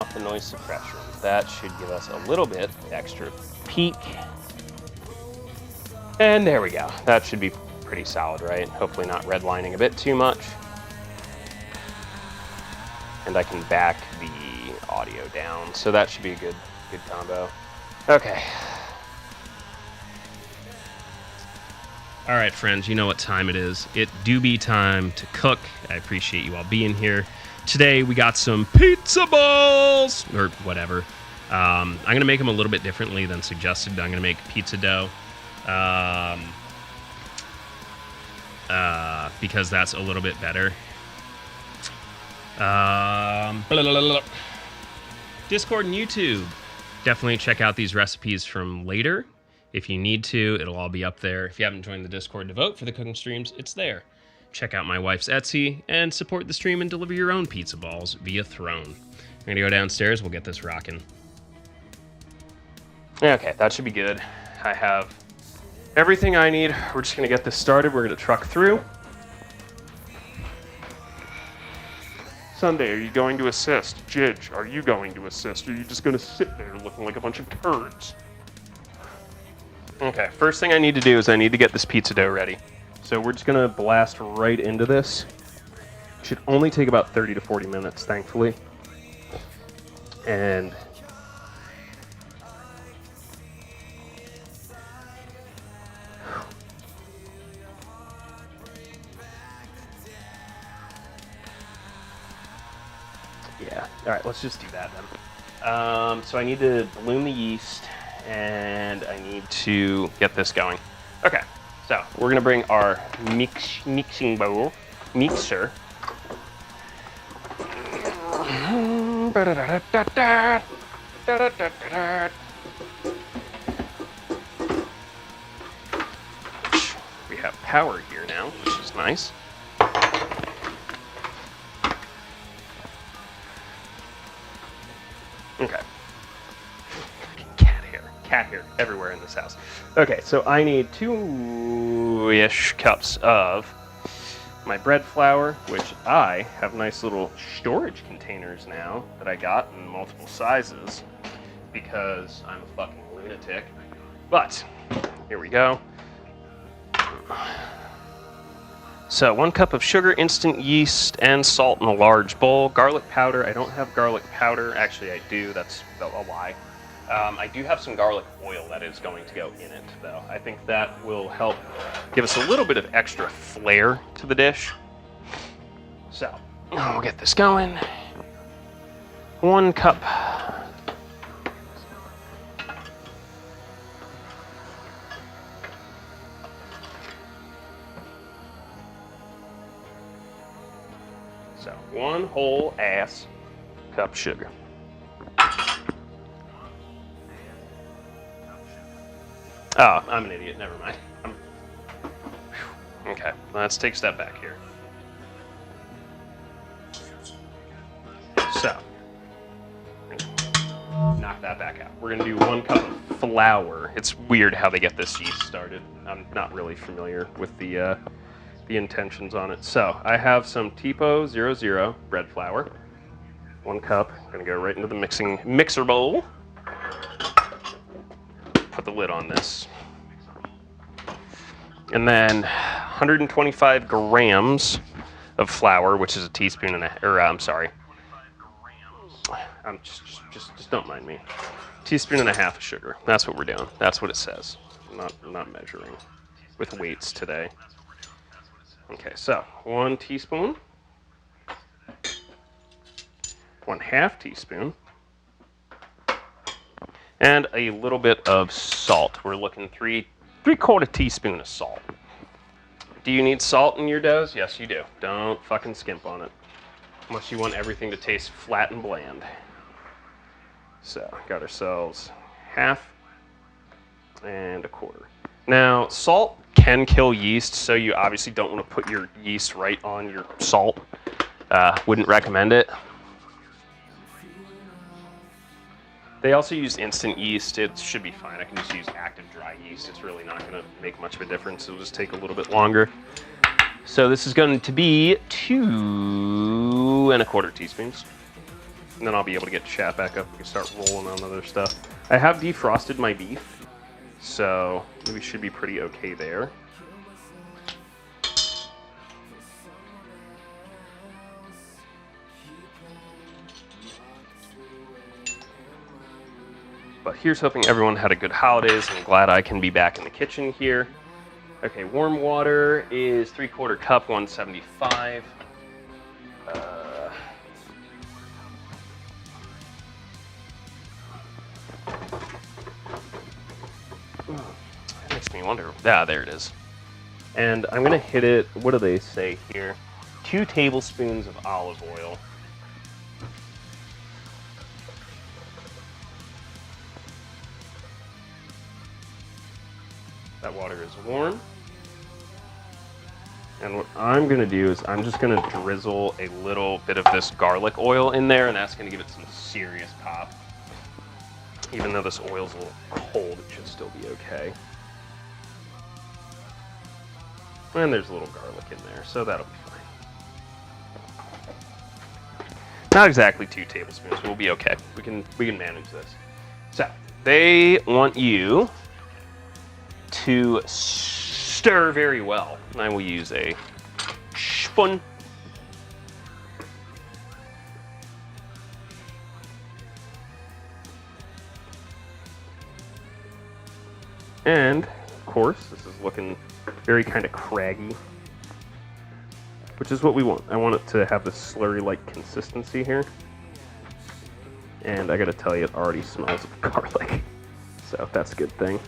off the noise suppression. That should give us a little bit extra peak. And there we go. That should be pretty solid, right? Hopefully not redlining a bit too much. And I can back the audio down, so that should be a good combo. Okay. All right, friends, you know what time it is. It do be time to cook. I appreciate you all being here. Today we got some pizza balls, or whatever. I'm gonna make them a little bit differently than suggested. I'm gonna make pizza dough, because that's a little bit better. Discord and YouTube. Definitely check out these recipes from later. If you need to, it'll all be up there. If you haven't joined the Discord to vote for the cooking streams, it's there. Check out my wife's Etsy and support the stream and deliver your own pizza balls via Throne. I'm gonna go downstairs, we'll get this rocking. Okay, that should be good. I have everything I need. We're just gonna get this started. We're gonna truck through. Sunday, are you going to assist? Jidge, are you going to assist? Or are you just gonna sit there looking like a bunch of turds? Okay, first thing I need to do is I need to get this pizza dough ready. So we're just gonna blast right into this. Should only take about 30 to 40 minutes, thankfully. And yeah, all right, let's just do that then. So I need to bloom the yeast, and I need to get this going. Okay, so we're gonna bring our mixing bowl, mixer. We have power here now, which is nice. Okay. Cat hair everywhere in this house. Okay, so I need 2-ish cups of my bread flour, which I have nice little storage containers now that I got in multiple sizes because I'm a fucking lunatic. But here we go. So 1 cup of sugar, instant yeast, and salt in a large bowl. Garlic powder. I don't have garlic powder. Actually, I do. That's a lie. I do have some garlic oil that is going to go in it, though. I think that will help give us a little bit of extra flair to the dish. So, we'll get this going. 1 cup. So, 1 whole ass cup sugar. Oh, I'm an idiot. Never mind. Okay, let's take a step back here. So, knock that back out. We're gonna do 1 cup of flour. It's weird how they get this yeast started. I'm not really familiar with the intentions on it. So, I have some Tipo 00 bread flour. 1 cup. I'm gonna go right into the mixer bowl. Put the lid on this. And then 125 grams of flour, which is a teaspoon and I'm sorry. Just don't mind me. Teaspoon and a half of sugar. That's what we're doing. That's what it says. I'm not measuring with weights today. Okay, so 1 teaspoon. 1/2 teaspoon. And a little bit of salt. We're looking 3/4 teaspoon of salt. Do you need salt in your doughs? Yes, you do. Don't fucking skimp on it. Unless you want everything to taste flat and bland. So, got ourselves 1/2 and 1/4. Now, salt can kill yeast, so you obviously don't want to put your yeast right on your salt. Wouldn't recommend it. They also use instant yeast. It should be fine. I can just use active dry yeast. It's really not going to make much of a difference. It'll just take a little bit longer. So this is going to be 2 1/4 teaspoons. And then I'll be able to get chat back up. We can start rolling on other stuff. I have defrosted my beef, so we should be pretty okay there. But here's hoping everyone had a good holidays. I'm glad I can be back in the kitchen here. Okay, warm water is 3/4 cup, 175. That makes me wonder. Ah, there it is. And I'm gonna hit it, what do they say here? 2 tablespoons of olive oil. That water is warm. And what I'm gonna do is I'm just gonna drizzle a little bit of this garlic oil in there, and that's gonna give it some serious pop. Even though this oil's a little cold, it should still be okay. And there's a little garlic in there, so that'll be fine. Not exactly 2 tablespoons, but we'll be okay. We can manage this. So they want you to stir very well. I will use a spoon. And of course, this is looking very kind of craggy, which is what we want. I want it to have this slurry-like consistency here. And I gotta tell you, it already smells of garlic. So that's a good thing.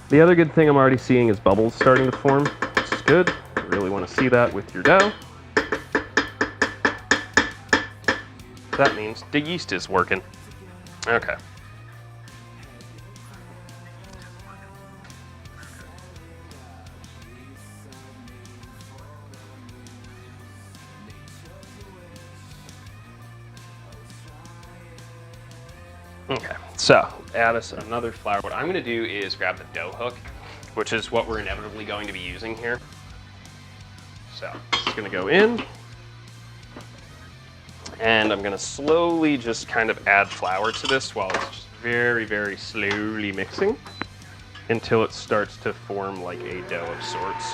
The other good thing I'm already seeing is bubbles starting to form, which is good. You really want to see that with your dough. That means the yeast is working. Okay. Okay, so add us another flour. What I'm going to do is grab the dough hook, which is what we're inevitably going to be using here. So it's going to go in, and I'm going to slowly just kind of add flour to this while it's just very, very slowly mixing until it starts to form like a dough of sorts.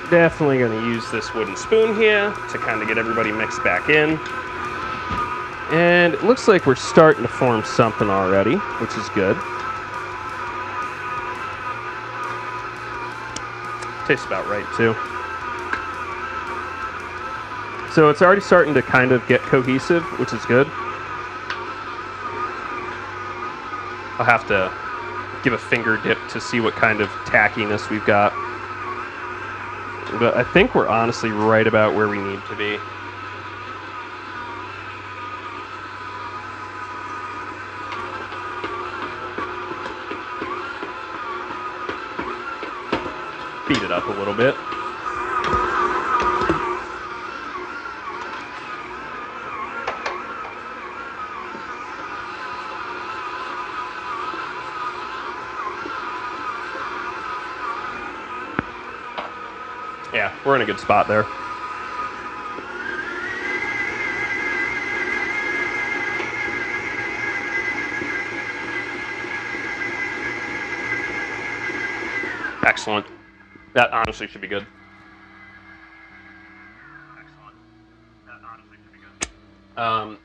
Definitely going to use this wooden spoon here to kind of get everybody mixed back in. And it looks like we're starting to form something already, which is good. Tastes about right too. So it's already starting to kind of get cohesive, which is good. I'll have to give a finger dip to see what kind of tackiness we've got. But I think we're honestly right about where we need to be. Beat it up a little bit. Yeah, we're in a good spot there. Excellent. That honestly should be good. Excellent. That honestly should be good. I'm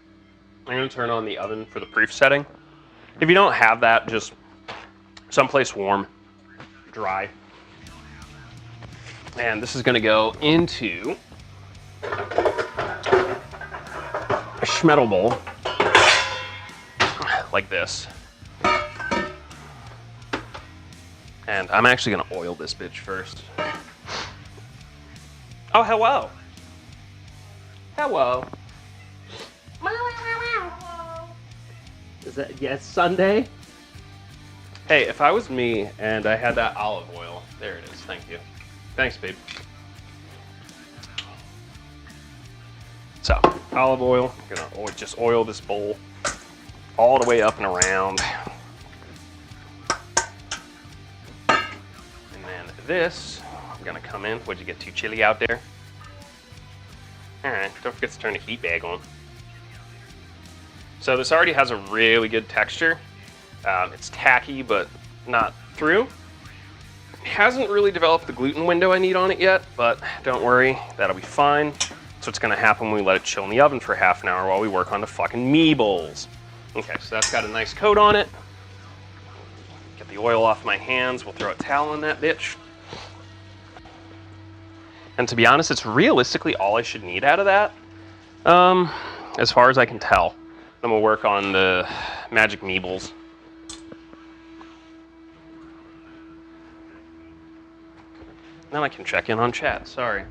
going to turn on the oven for the proof setting. If you don't have that, just someplace warm. dry. And this is going to go into a schmetal bowl like this. And I'm actually going to oil this bitch first. Oh, hello. Hello. Is that, yes, Sunday? Hey, if I was me and I had that olive oil, there it is, thank you. Thanks, babe. So, olive oil, I'm gonna just oil this bowl all the way up and around. And then this, I'm gonna come in. Would you get too chilly out there? All right, don't forget to turn the heat bag on. So this already has a really good texture. It's tacky, but not through. It hasn't really developed the gluten window I need on it yet, but don't worry, that'll be fine. So what's gonna happen when we let it chill in the oven for half an hour while we work on the fucking meatballs. Okay, so that's got a nice coat on it. Get the oil off my hands, we'll throw a towel in that bitch. And to be honest, it's realistically all I should need out of that, as far as I can tell. Then we'll work on the magic meatballs. Then I can check in on chat, sorry.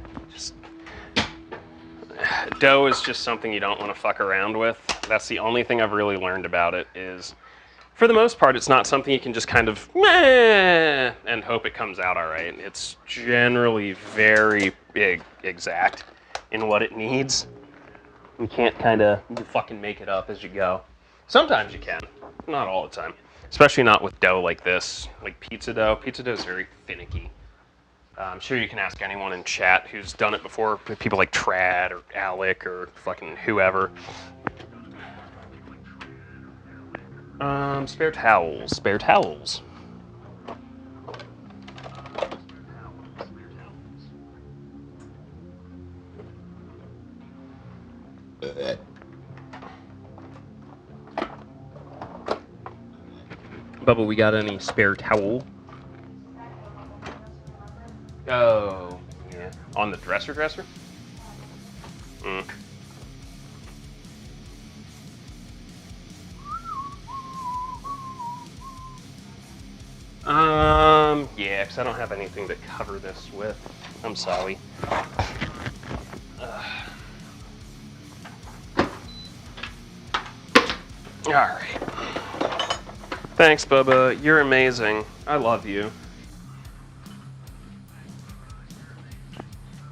Dough is just something you don't want to fuck around with. That's the only thing I've really learned about it is, for the most part, it's not something you can just kind of meh and hope it comes out all right. It's generally very exact in what it needs. You can't kind of fucking make it up as you go. Sometimes you can, not all the time. Especially not with dough like this, like pizza dough. Pizza dough is very finicky. I'm sure you can ask anyone in chat who's done it before, people like Trad or Alec or fucking whoever. Spare towels, spare towels. Bubba, we got any spare towel? Oh, yeah. On the dresser? Mm. Yeah, because I don't have anything to cover this with. I'm sorry. Alright. Thanks, Bubba. You're amazing. I love you.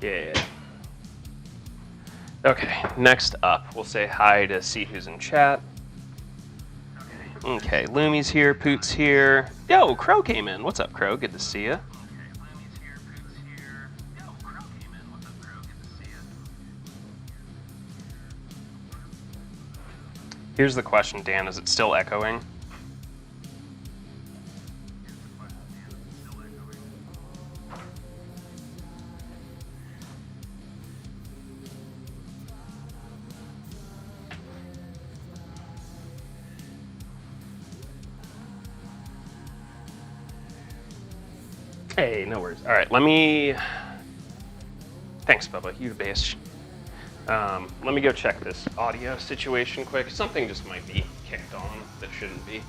Yeah. Okay, next up, we'll say hi to see who's in chat. Okay, Lumi's here, Poot's here. Yo, Crow came in. What's up, Crow? Good to see you. Here's the question, Dan. Is it still echoing? Hey, no worries. All right, let me... Thanks, Bubba. You the best. Let me go check this audio situation quick. Something just might be kicked on that shouldn't be.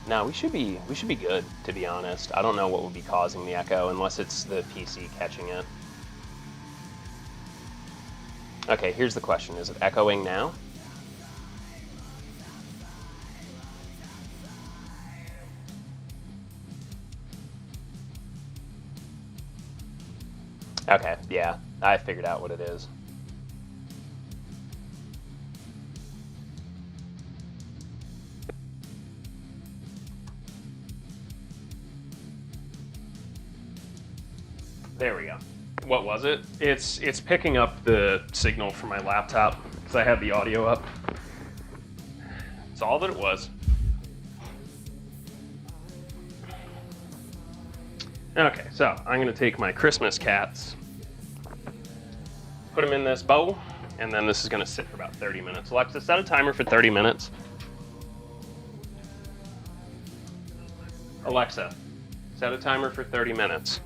No, we should be good, to be honest. I don't know what would be causing the echo unless it's the PC catching it. Okay, here's the question. Is it echoing now? Okay, yeah, I figured out what it is. There we go. What was it? It's picking up the signal from my laptop because I had the audio up. That's all that it was. Okay, so I'm gonna take my Christmas cats, put them in this bowl, And then this is going to sit for about 30 minutes. Alexa, set a timer for 30 minutes. Alexa, set a timer for 30 minutes.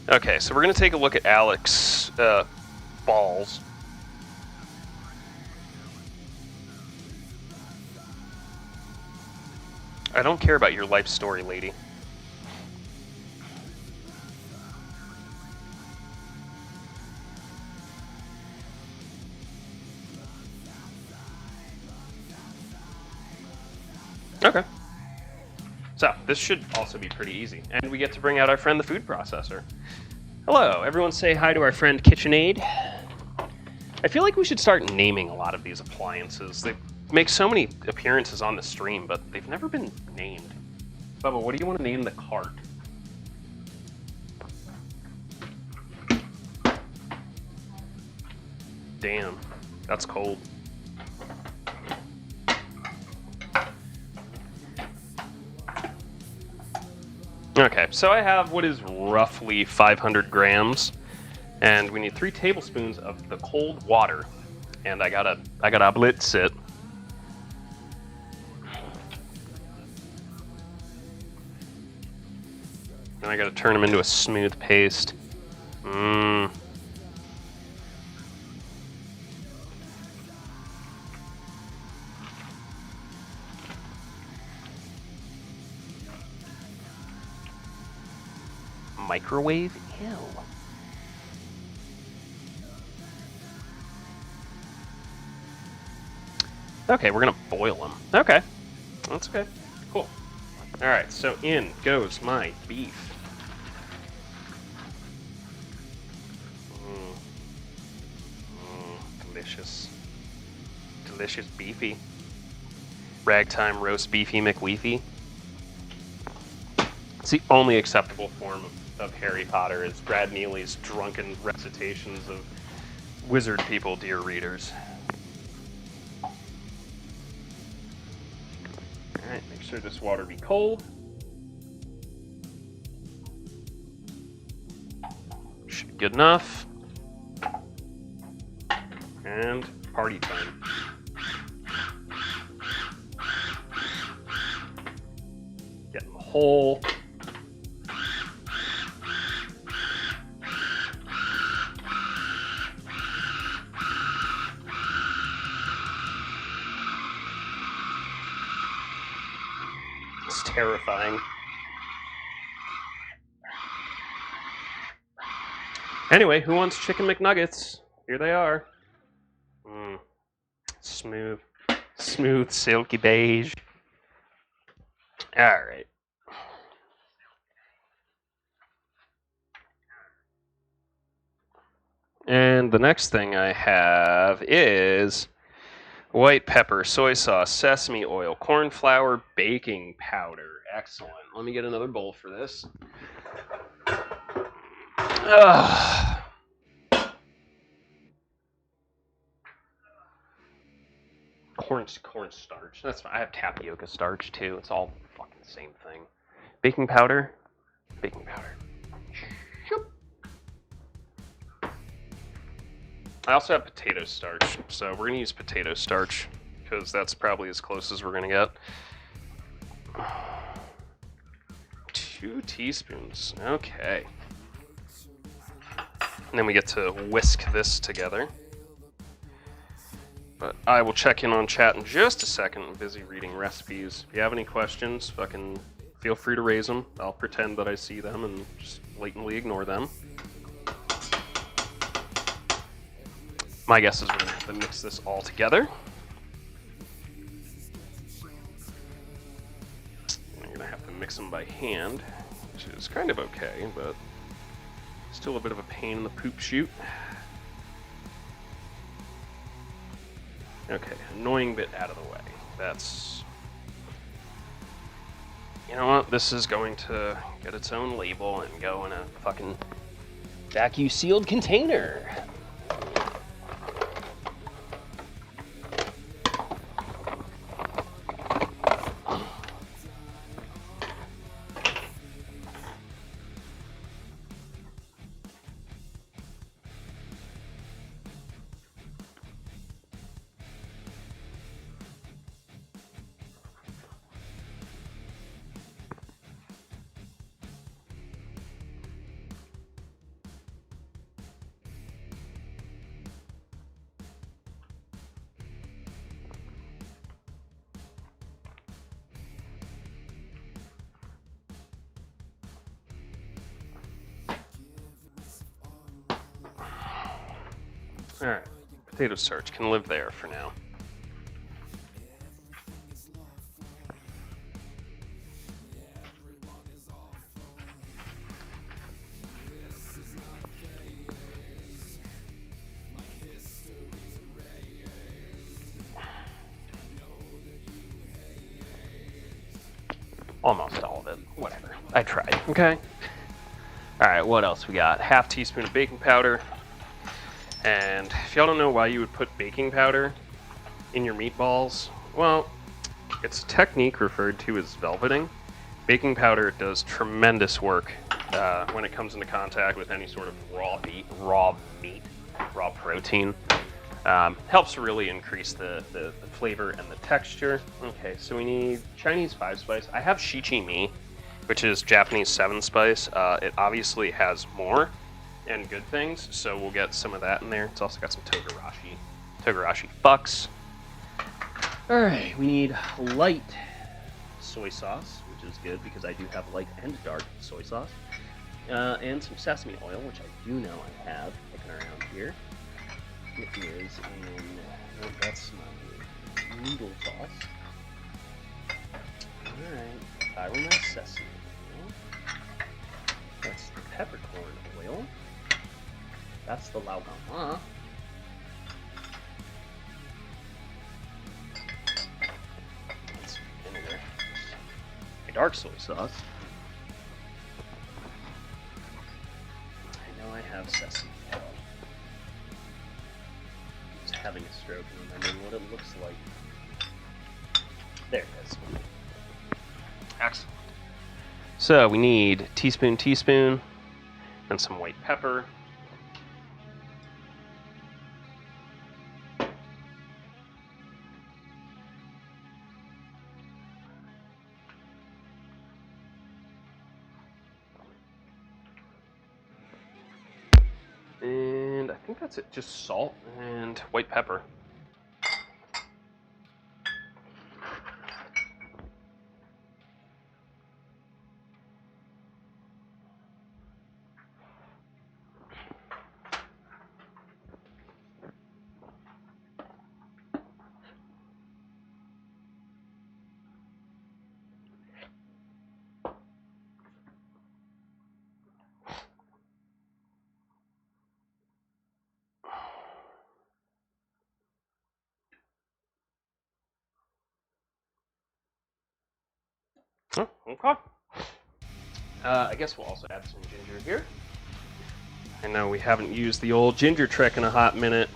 Okay, so we're going to take a look at Alex's balls. I don't care about your life story, lady. Okay. So, this should also be pretty easy. And we get to bring out our friend, the food processor. Hello, everyone say hi to our friend KitchenAid. I feel like we should start naming a lot of these appliances. They make so many appearances on the stream, but they've never been named. Bubba, what do you want to name the cart? Damn, that's cold. Okay, so I have what is roughly 500 grams, and we need 3 tablespoons of the cold water, and I gotta blitz it. And I gotta turn them into a smooth paste. Microwave? Ew. Okay, we're gonna boil them. Okay, that's okay. Cool. All right, so in goes my beef. Delicious. Delicious beefy. Ragtime roast beefy McWeefy. It's the only acceptable form of Harry Potter is Brad Neely's drunken recitations of wizard people, dear readers. Alright, make sure this water be cold. Should be good enough. And party time. Get in the hole. It's terrifying. Anyway, who wants chicken McNuggets? Here they are. Smooth, smooth, silky beige. All right. And the next thing I have is white pepper, soy sauce, sesame oil, corn flour, baking powder. Excellent. Let me get another bowl for this. Corn starch. That's fine. I have tapioca starch too. It's all fucking the same thing. Baking powder. Baking powder. Shoop. I also have potato starch, so we're gonna use potato starch because that's probably as close as we're gonna get. 2 teaspoons. Okay. And then we get to whisk this together. But I will check in on chat in just a second. I'm busy reading recipes. If you have any questions, fucking feel free to raise them. I'll pretend that I see them and just blatantly ignore them. My guess is we're gonna have to mix this all together. I'm gonna have to mix them by hand, which is kind of okay, but still a bit of a pain in the poop chute. Okay, annoying bit out of the way. That's... You know what? This is going to get its own label and go in a fucking vacuum-sealed container. Alright, potato starch can live there for now. Almost all of it. Whatever. I tried. Okay. Alright, what else we got? Half teaspoon of baking powder. And if y'all don't know why you would put baking powder in your meatballs, well, it's a technique referred to as velveting. Baking powder does tremendous work when it comes into contact with any sort of raw meat, raw protein. Helps really increase the flavor and the texture. Okay, so we need Chinese 5-spice. I have shichimi, which is Japanese 7-spice. It obviously has more and good things, so we'll get some of that in there. It's also got some Togarashi fucks. Alright, we need light soy sauce, which is good because I do have light and dark soy sauce. And some sesame oil, which I do know I have looking around here. It is in, oh, that's my noodle sauce. Alright, caramelized sesame oil. That's the peppercorn oil. That's the lao gama. That's vinegar. My dark soy sauce. I know I have sesame oil. Just having a stroke and remembering what it looks like. There it is. Excellent. So we need teaspoon, and some white pepper. And I think that's it, just salt and white pepper. Oh, okay. I guess we'll also add some ginger here. I know we haven't used the old ginger trick in a hot minute.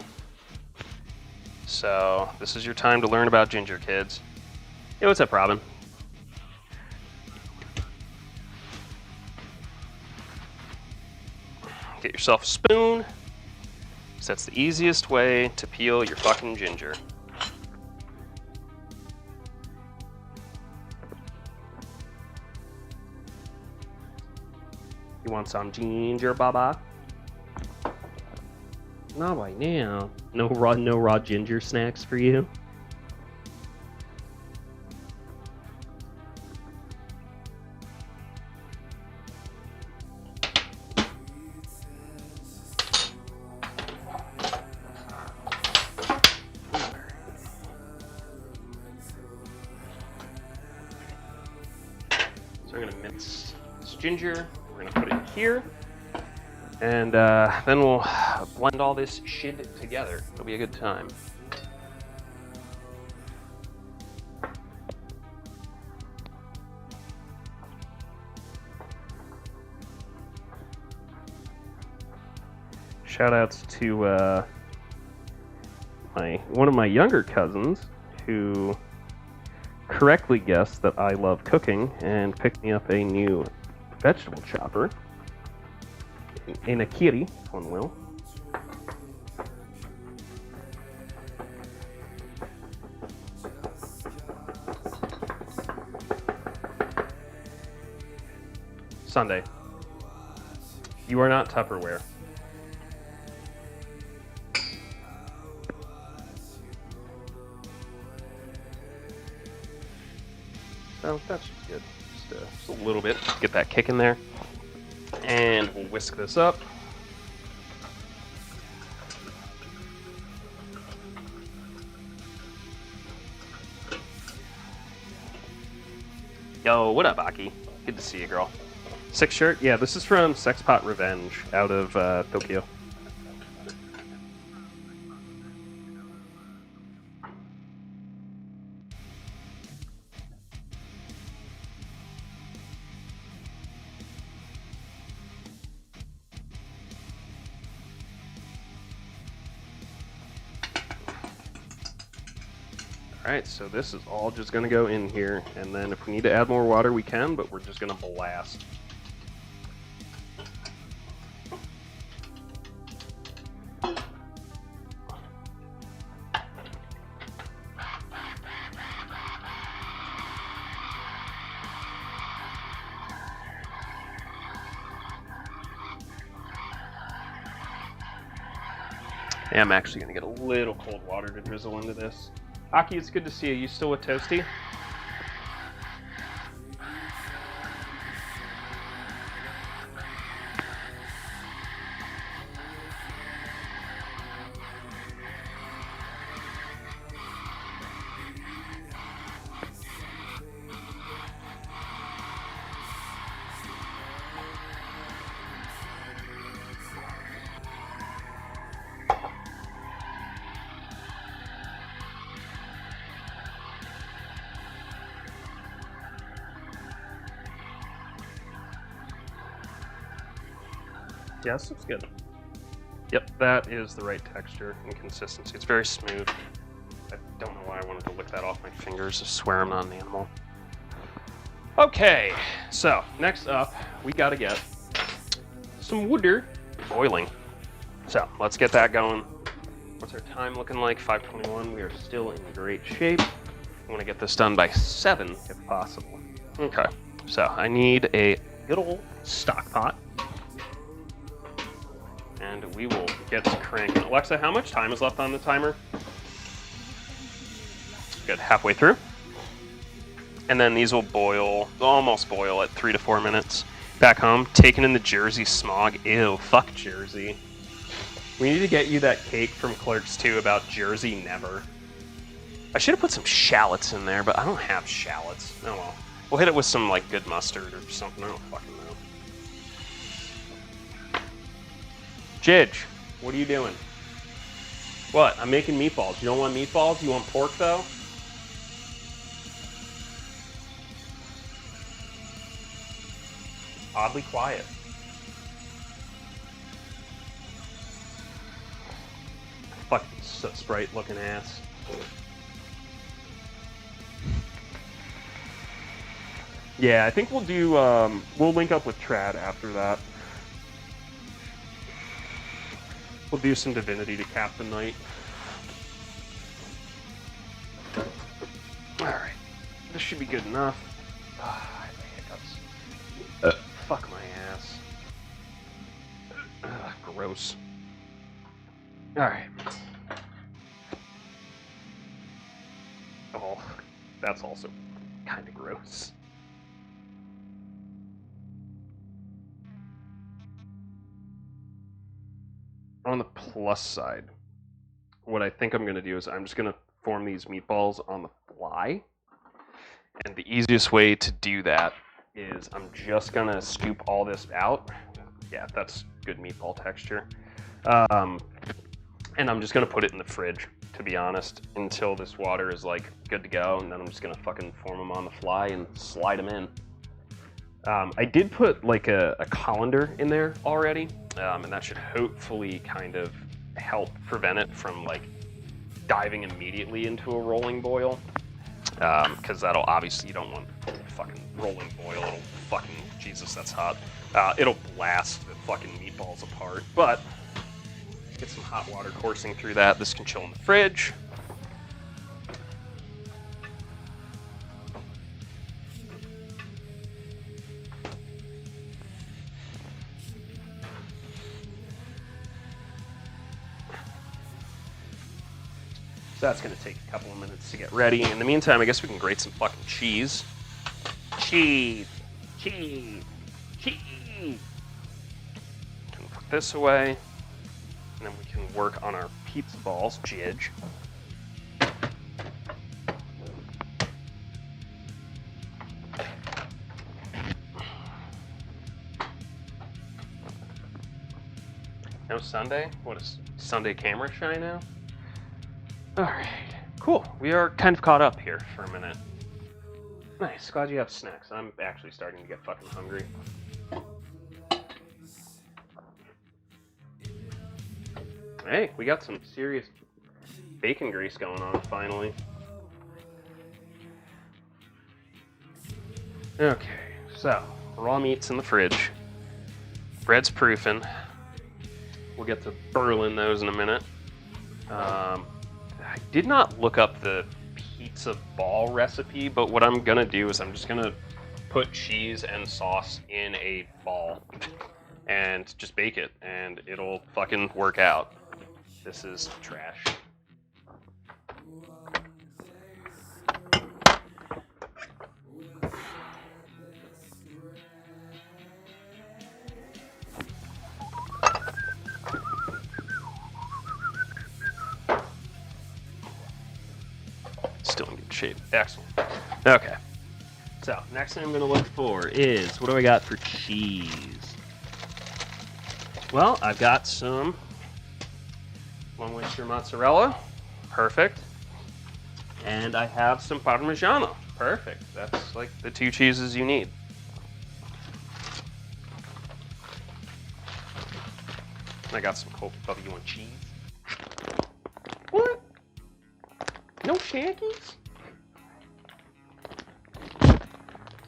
So this is your time to learn about ginger, kids. Hey, what's up, Robin? Get yourself a spoon, because that's the easiest way to peel your fucking ginger. You want some ginger, Baba? Not right now. No raw ginger snacks for you. So we're gonna mince this ginger. We're gonna put it here, and then we'll blend all this shit together. It'll be a good time. Shoutouts to one of my younger cousins who correctly guessed that I love cooking and picked me up a new vegetable chopper, in a kiri, if one will. Sunday. You are not Tupperware. So that's good. Just a little bit. Get that kick in there. And we'll whisk this up. Yo, what up, Aki? Good to see you, girl. Six shirt? Yeah, this is from Sexpot Revenge out of Tokyo. Alright, so this is all just going to go in here, and then if we need to add more water, we can, but we're just going to blast. Yeah, I'm actually going to get a little cold water to drizzle into this. Aki, it's good to see you. You still with Toasty? Yeah, this looks good. Yep, that is the right texture and consistency. It's very smooth. I don't know why I wanted to lick that off my fingers. I swear I'm not an animal. Okay, so next up, we gotta get some water boiling. So let's get that going. What's our time looking like? 5:21. We are still in great shape. I want to get this done by 7 if possible. Okay, so I need a good old stock pot. And we will get cranking. Alexa, how much time is left on the timer? Good, halfway through. And then these will boil, almost boil at 3 to 4 minutes. Back home, taking in the Jersey smog. Ew, fuck Jersey. We need to get you that cake from Clerks 2 about Jersey never. I should have put some shallots in there, but I don't have shallots. Oh well. We'll hit it with some like good mustard or something. I don't fucking know. Jidge, what are you doing? What? I'm making meatballs. You don't want meatballs? You want pork, though? Oddly quiet. Fucking soot sprite looking ass. Yeah, I think we'll do, we'll link up with Trad after that. We'll do some Divinity to cap the night. Alright. This should be good enough. I have hiccups. Fuck my ass. Gross. Alright. Oh, that's also kind of gross. On the plus side, what I think I'm going to do is I'm just going to form these meatballs on the fly. And the easiest way to do that is I'm just going to scoop all this out. Yeah, that's good meatball texture. And I'm just going to put it in the fridge, to be honest, until this water is like good to go. And then I'm just going to fucking form them on the fly and slide them in. I did put like a colander in there already, and that should hopefully kind of help prevent it from like diving immediately into a rolling boil, because that'll obviously, you don't want fucking rolling boil. It'll fucking, Jesus, that's hot. It'll blast the fucking meatballs apart, but get some hot water coursing through that. This can chill in the fridge. That's going to take a couple of minutes to get ready. In the meantime, I guess we can grate some fucking cheese. Cheese! Cheese! Cheese! Can put this away. And then we can work on our pizza balls. Jidge. Sunday? What is Sunday camera shy now? Alright, cool. We are kind of caught up here for a minute. Nice, glad you have snacks. I'm actually starting to get fucking hungry. Hey, we got some serious bacon grease going on finally. Okay, so raw meat's in the fridge. Bread's proofing. We'll get to burling those in a minute. I did not look up the pizza ball recipe, but what I'm gonna do is I'm just gonna put cheese and sauce in a ball and just bake it, and it'll fucking work out. This is trash. Still in good shape. Excellent. Okay. So, next thing I'm going to look for is, what do I got for cheese? Well, I've got some Long Winter mozzarella. Perfect. And I have some Parmigiano. Perfect. That's like the two cheeses you need. I got some cold Bubba. You want cheese? What? No shankies?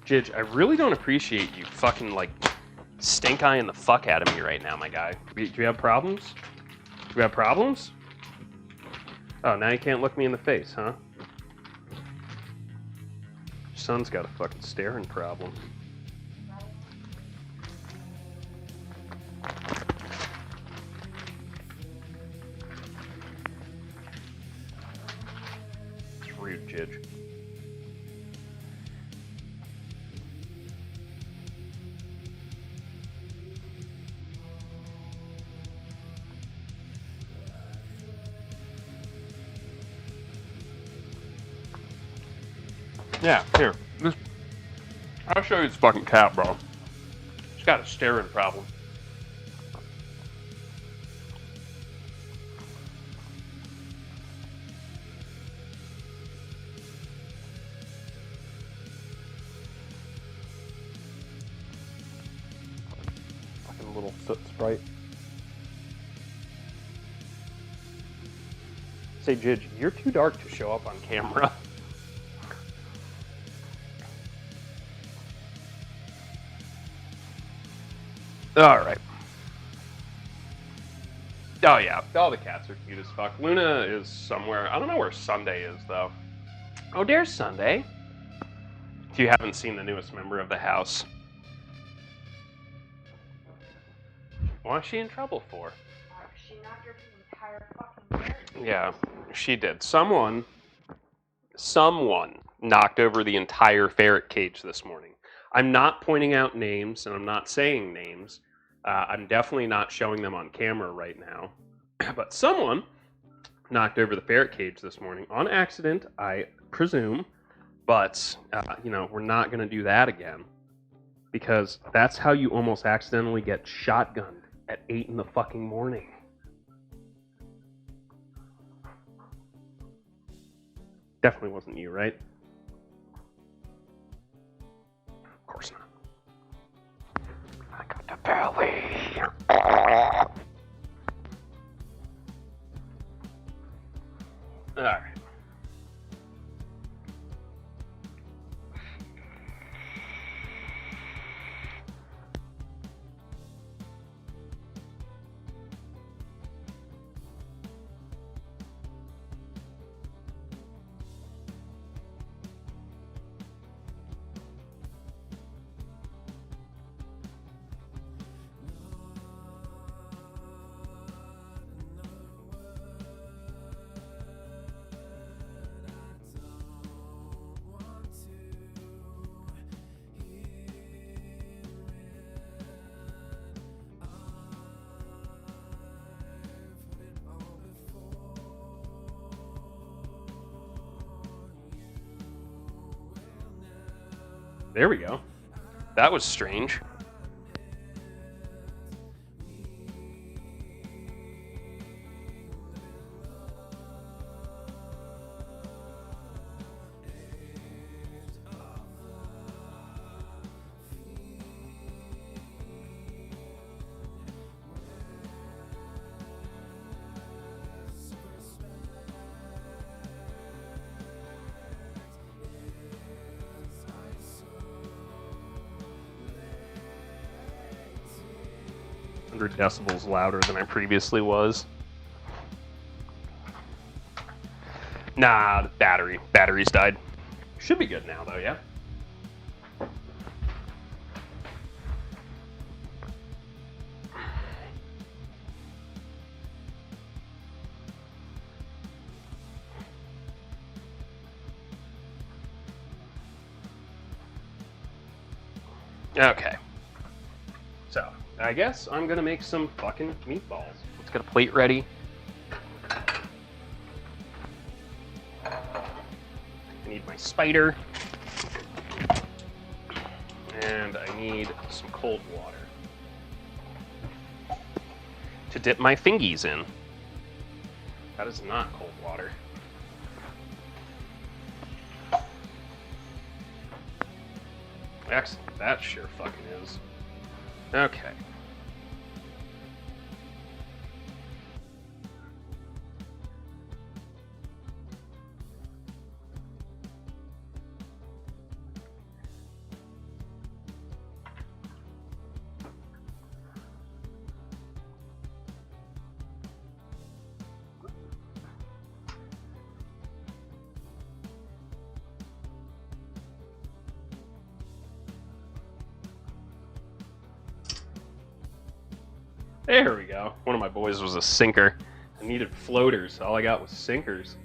Jidge, I really don't appreciate you fucking, like, stink-eyeing the fuck out of me right now, my guy. Do you have problems? Do you have problems? Oh, now you can't look me in the face, huh? Your son's got a fucking staring problem. It's rude, Jidge. Yeah, here. I'll show you this fucking cat, bro. It's got a staring problem. Fucking little soot sprite. Say, Jidge, you're too dark to show up on camera. All right. Oh, yeah. All the cats are cute as fuck. Luna is somewhere. I don't know where Sunday is, though. Oh, there's Sunday. If you haven't seen the newest member of the house. What is she in trouble for? She knocked over the entire fucking ferret. Yeah, she did. Someone knocked over the entire ferret cage this morning. I'm not pointing out names, and I'm not saying names. I'm definitely not showing them on camera right now. But someone knocked over the ferret cage this morning on accident, I presume. But, we're not going to do that again. Because that's how you almost accidentally get shotgunned at 8 in the fucking morning. Definitely wasn't you, right? Of course not. I got the belly. All right. There we go. That was strange. 100 decibels louder than I previously was. Nah, the batteries died. Should be good now though, yeah? Okay. So, I guess I'm gonna make some fucking meatballs. Let's get a plate ready. I need my spider. And I need some cold water to dip my fingies in. That is not cold water. Excellent, that sure fucking is. Okay. There we go. One of my boys was a sinker. I needed floaters. All I got was sinkers.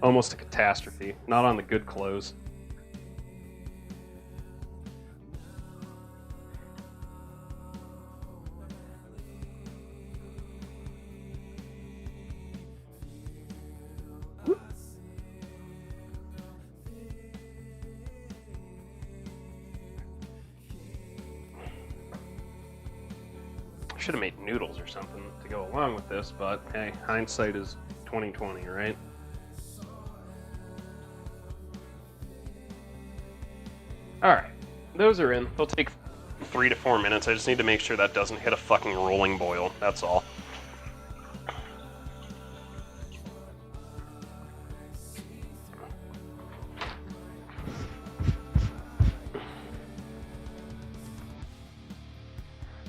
Almost a catastrophe. Not on the good clothes. Should have made noodles or something to go along with this, but hey, hindsight is 20/20, right? All right, those are in. They'll take 3 to 4 minutes. I just need to make sure that doesn't hit a fucking rolling boil. That's all.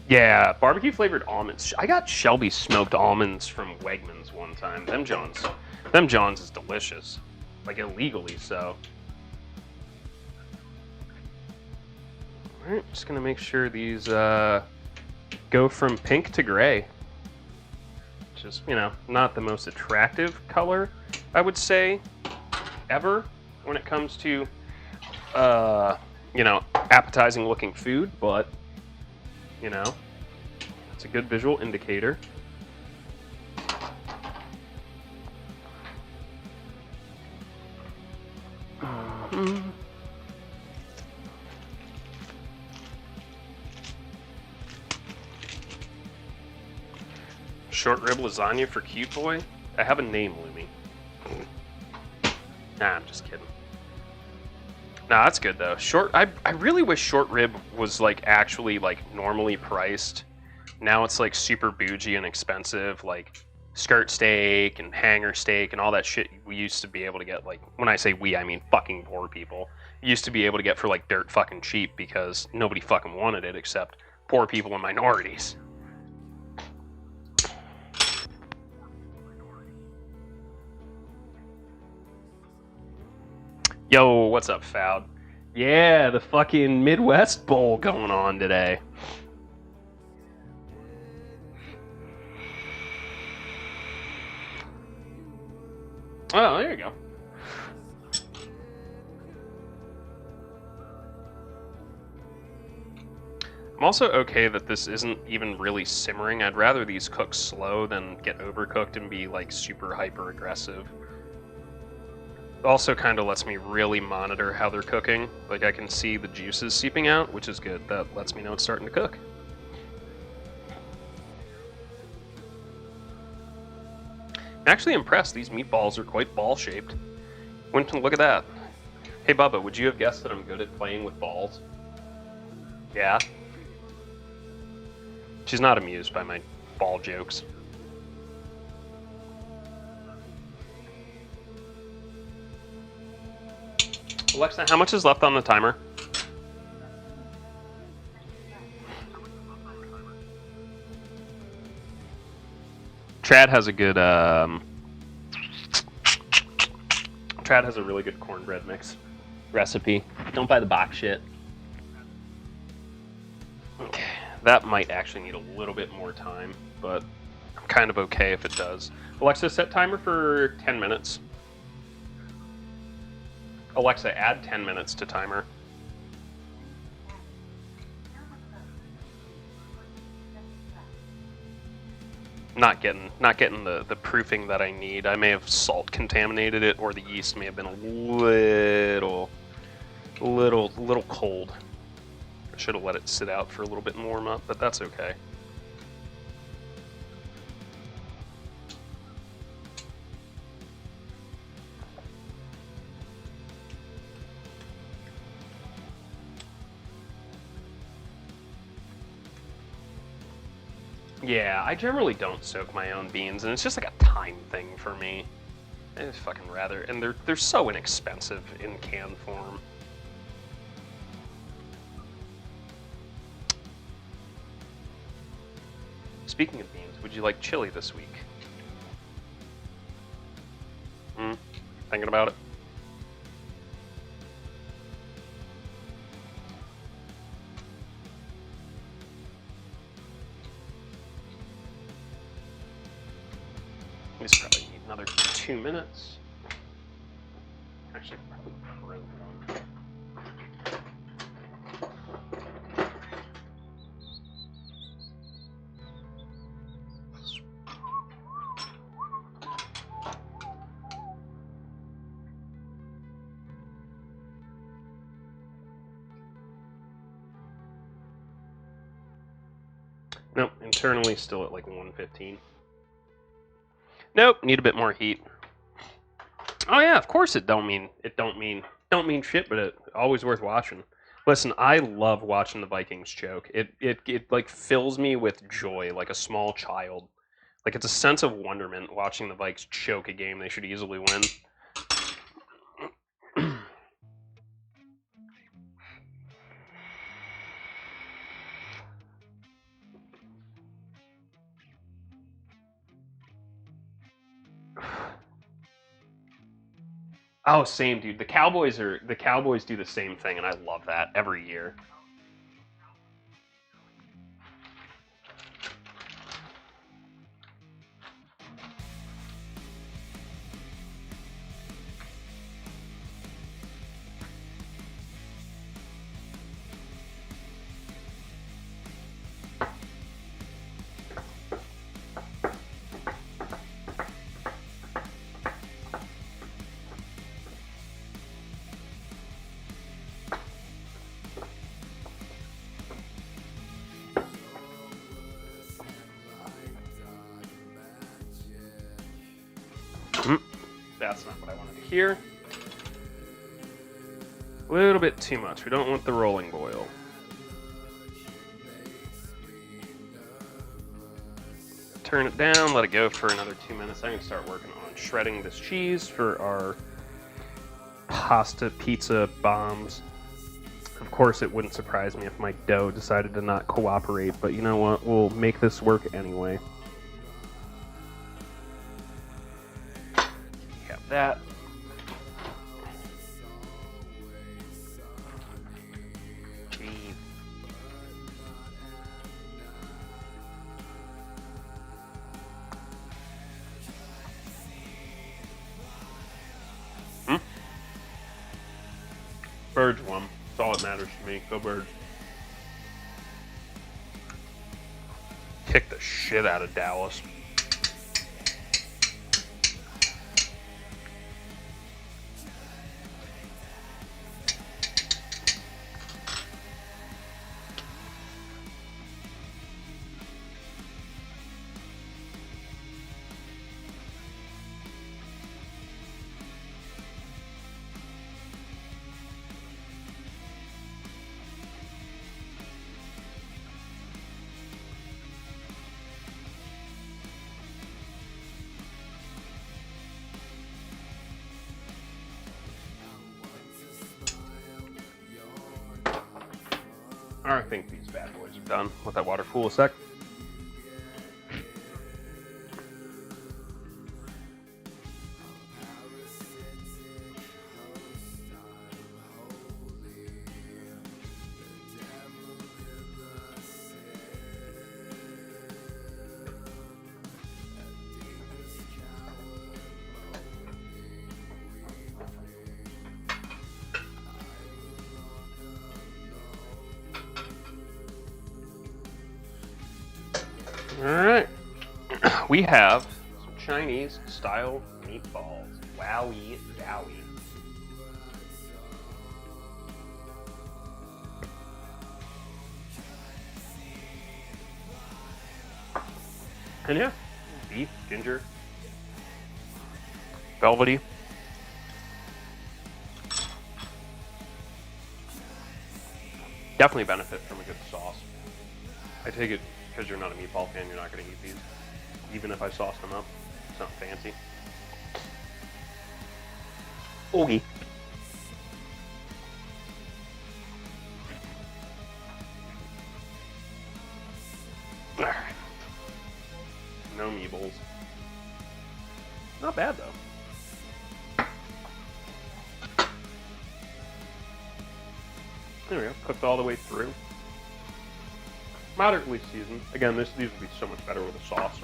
Yeah, barbecue flavored almonds. I got Shelby smoked almonds from Wegmans one time. Them Johns is delicious. Like illegally so. Alright, just gonna make sure these go from pink to gray. Just, you know, not the most attractive color, I would say, ever when it comes to, you know, appetizing looking food, but you know, it's a good visual indicator. Short rib lasagna for cute boy? I have a name, Lumi. Nah, I'm just kidding. Nah, that's good though. I really wish short rib was like actually like normally priced. Now it's like super bougie and expensive, like skirt steak and hanger steak and all that shit we used to be able to get. Like, when I say we, I mean fucking poor people. Used to be able to get for like dirt fucking cheap because nobody fucking wanted it except poor people and minorities. Yo, what's up, Foud? Yeah, the fucking Midwest Bowl going on today. Oh, there you go. I'm also okay that this isn't even really simmering. I'd rather these cook slow than get overcooked and be like super hyper aggressive. Also kind of lets me really monitor how they're cooking. Like, I can see the juices seeping out, which is good. That lets me know it's starting to cook. I'm actually impressed. These meatballs are quite ball-shaped. Winton, look at that. Hey, Bubba, would you have guessed that I'm good at playing with balls? Yeah? She's not amused by my ball jokes. Alexa, how much is left on the timer? Trad has a good Trad has a really good cornbread mix recipe. Don't buy the box shit. Okay, that might actually need a little bit more time, but I'm kind of okay if it does. Alexa, set timer for 10 minutes. Alexa, add 10 minutes to timer. Not getting the proofing that I need. I may have salt contaminated it, or the yeast may have been a little cold. I should have let it sit out for a little bit and warm up, but that's okay. Yeah, I generally don't soak my own beans, and it's just like a time thing for me. I just fucking rather, and they're so inexpensive in can form. Speaking of beans, would you like chili this week? Thinking about it? This probably need another 2 minutes. Actually, probably froze one. Nope, internally still at like 115. Nope, need a bit more heat. Oh yeah, of course it don't mean shit, but it always worth watching. Listen, I love watching the Vikings choke. It like fills me with joy, like a small child. Like it's a sense of wonderment watching the Vikes choke a game they should easily win. Oh, same dude. The Cowboys do the same thing, and I love that every year. That's not what I wanted to hear. A little bit too much. We don't want the rolling boil. Turn it down, let it go for another 2 minutes. I'm going to start working on shredding this cheese for our pasta pizza bombs. Of course, it wouldn't surprise me if my dough decided to not cooperate, but you know what? We'll make this work anyway. Got that. Birds won. That's all that matters to me. Go Birds. Kick the shit out of Dallas. I think these bad boys are done. Let that water cool a sec. Alright, we have some Chinese style meatballs. Wowie, zowie. And yeah, beef, ginger, velvety. Definitely benefit from a good sauce. I take it because you're not a meatball fan, you're not going to eat these. Even if I sauce them up, it's not fancy. Okay. Alright. No meatballs. Not bad though. There we go. Cooked all the way through. Moderately seasoned. Again, these would be so much better with a sauce.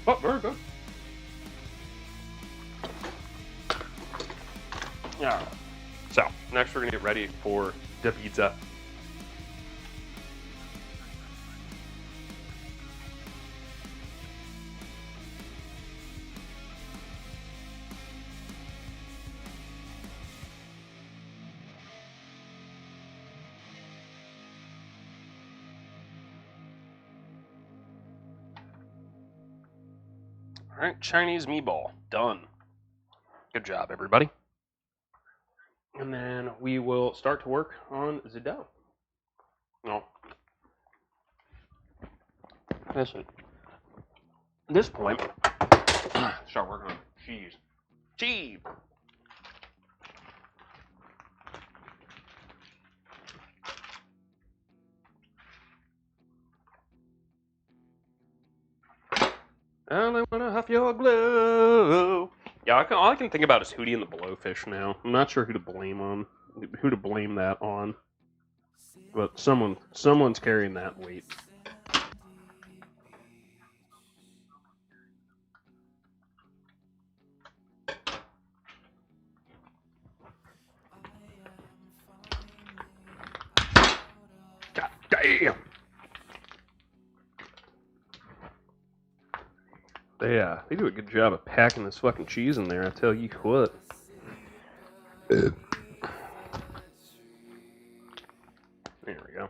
But very good. Yeah. So next we're gonna get ready for the pizza. All right, Chinese meatball, done. Good job, everybody. And then we will start to work on the dough. No. Listen. At this point, start working on cheese. Cheese! And I wanna huff your glue. Yeah, all I can think about is Hootie and the Blowfish now. I'm not sure who to blame that on. But someone's carrying that weight. God damn! They do a good job of packing this fucking cheese in there, I tell you what. There we go.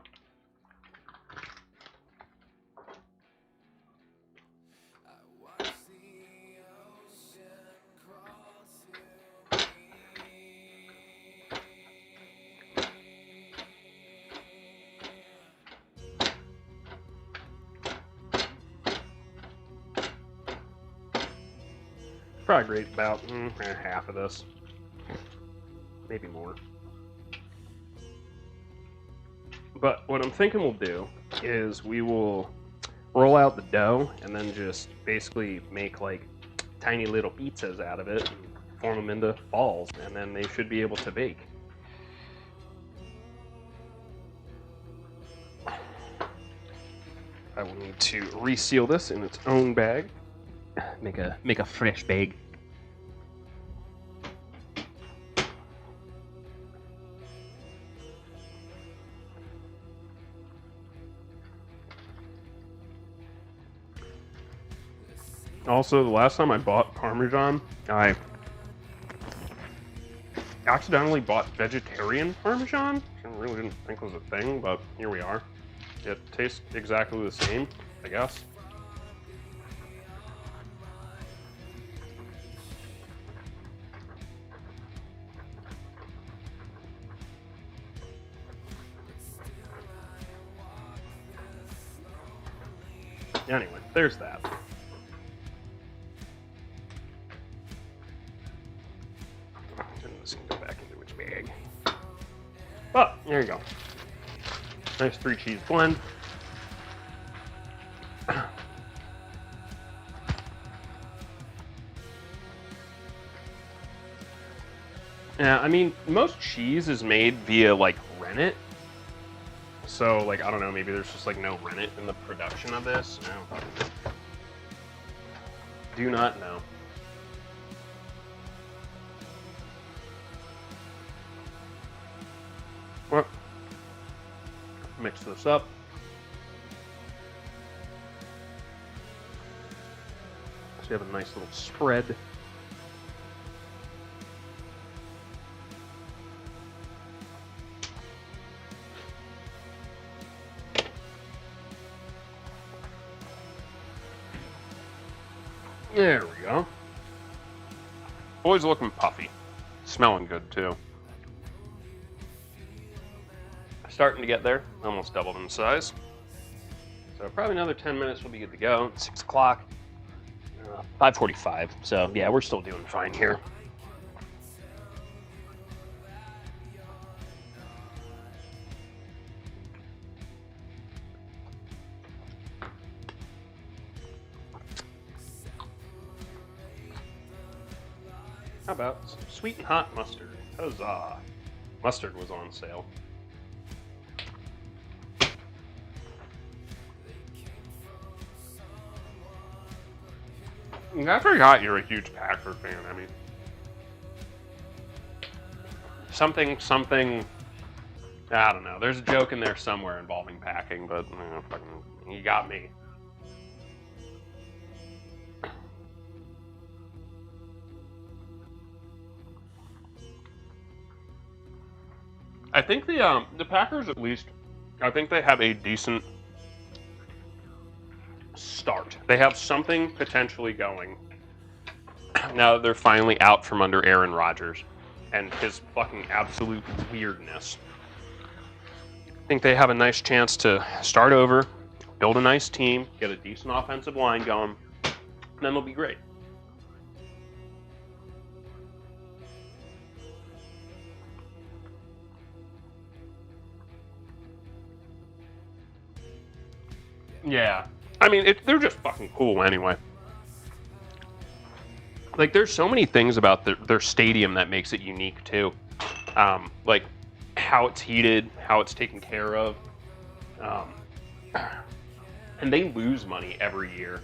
Probably grate about half of this. Maybe more. But what I'm thinking we'll do is we will roll out the dough and then just basically make like tiny little pizzas out of it and form them into balls, and then they should be able to bake. I will need to reseal this in its own bag. Make a fresh bag. Also, the last time I bought Parmesan, I accidentally bought vegetarian Parmesan. I really didn't think it was a thing, but here we are. It tastes exactly the same, I guess. Anyway, there's that. This can go back into its bag. But there you go. Nice 3-cheese blend. Yeah, I mean, most cheese is made via like rennet. So like, I don't know, maybe there's just like no rennet in the production of this. No. Do not know. Well, mix this up. So you have a nice little spread. There we go. Boy's looking puffy. Smelling good too. Starting to get there. Almost doubled in size. So probably another 10 minutes we'll be good to go. 6 o'clock. 5:45. So yeah, we're still doing fine here. How about some sweet and hot mustard? Huzzah! Mustard was on sale. I forgot you're a huge Packer fan. I mean, something. I don't know. There's a joke in there somewhere involving packing, but fucking, you got me. I think the Packers, at least, I think they have a decent start. They have something potentially going. Now that they're finally out from under Aaron Rodgers and his fucking absolute weirdness. I think they have a nice chance to start over, build a nice team, get a decent offensive line going, and then they'll be great. Yeah. I mean, they're just fucking cool anyway. Like, there's so many things about their stadium that makes it unique, too. Like, how it's heated, how it's taken care of. And they lose money every year.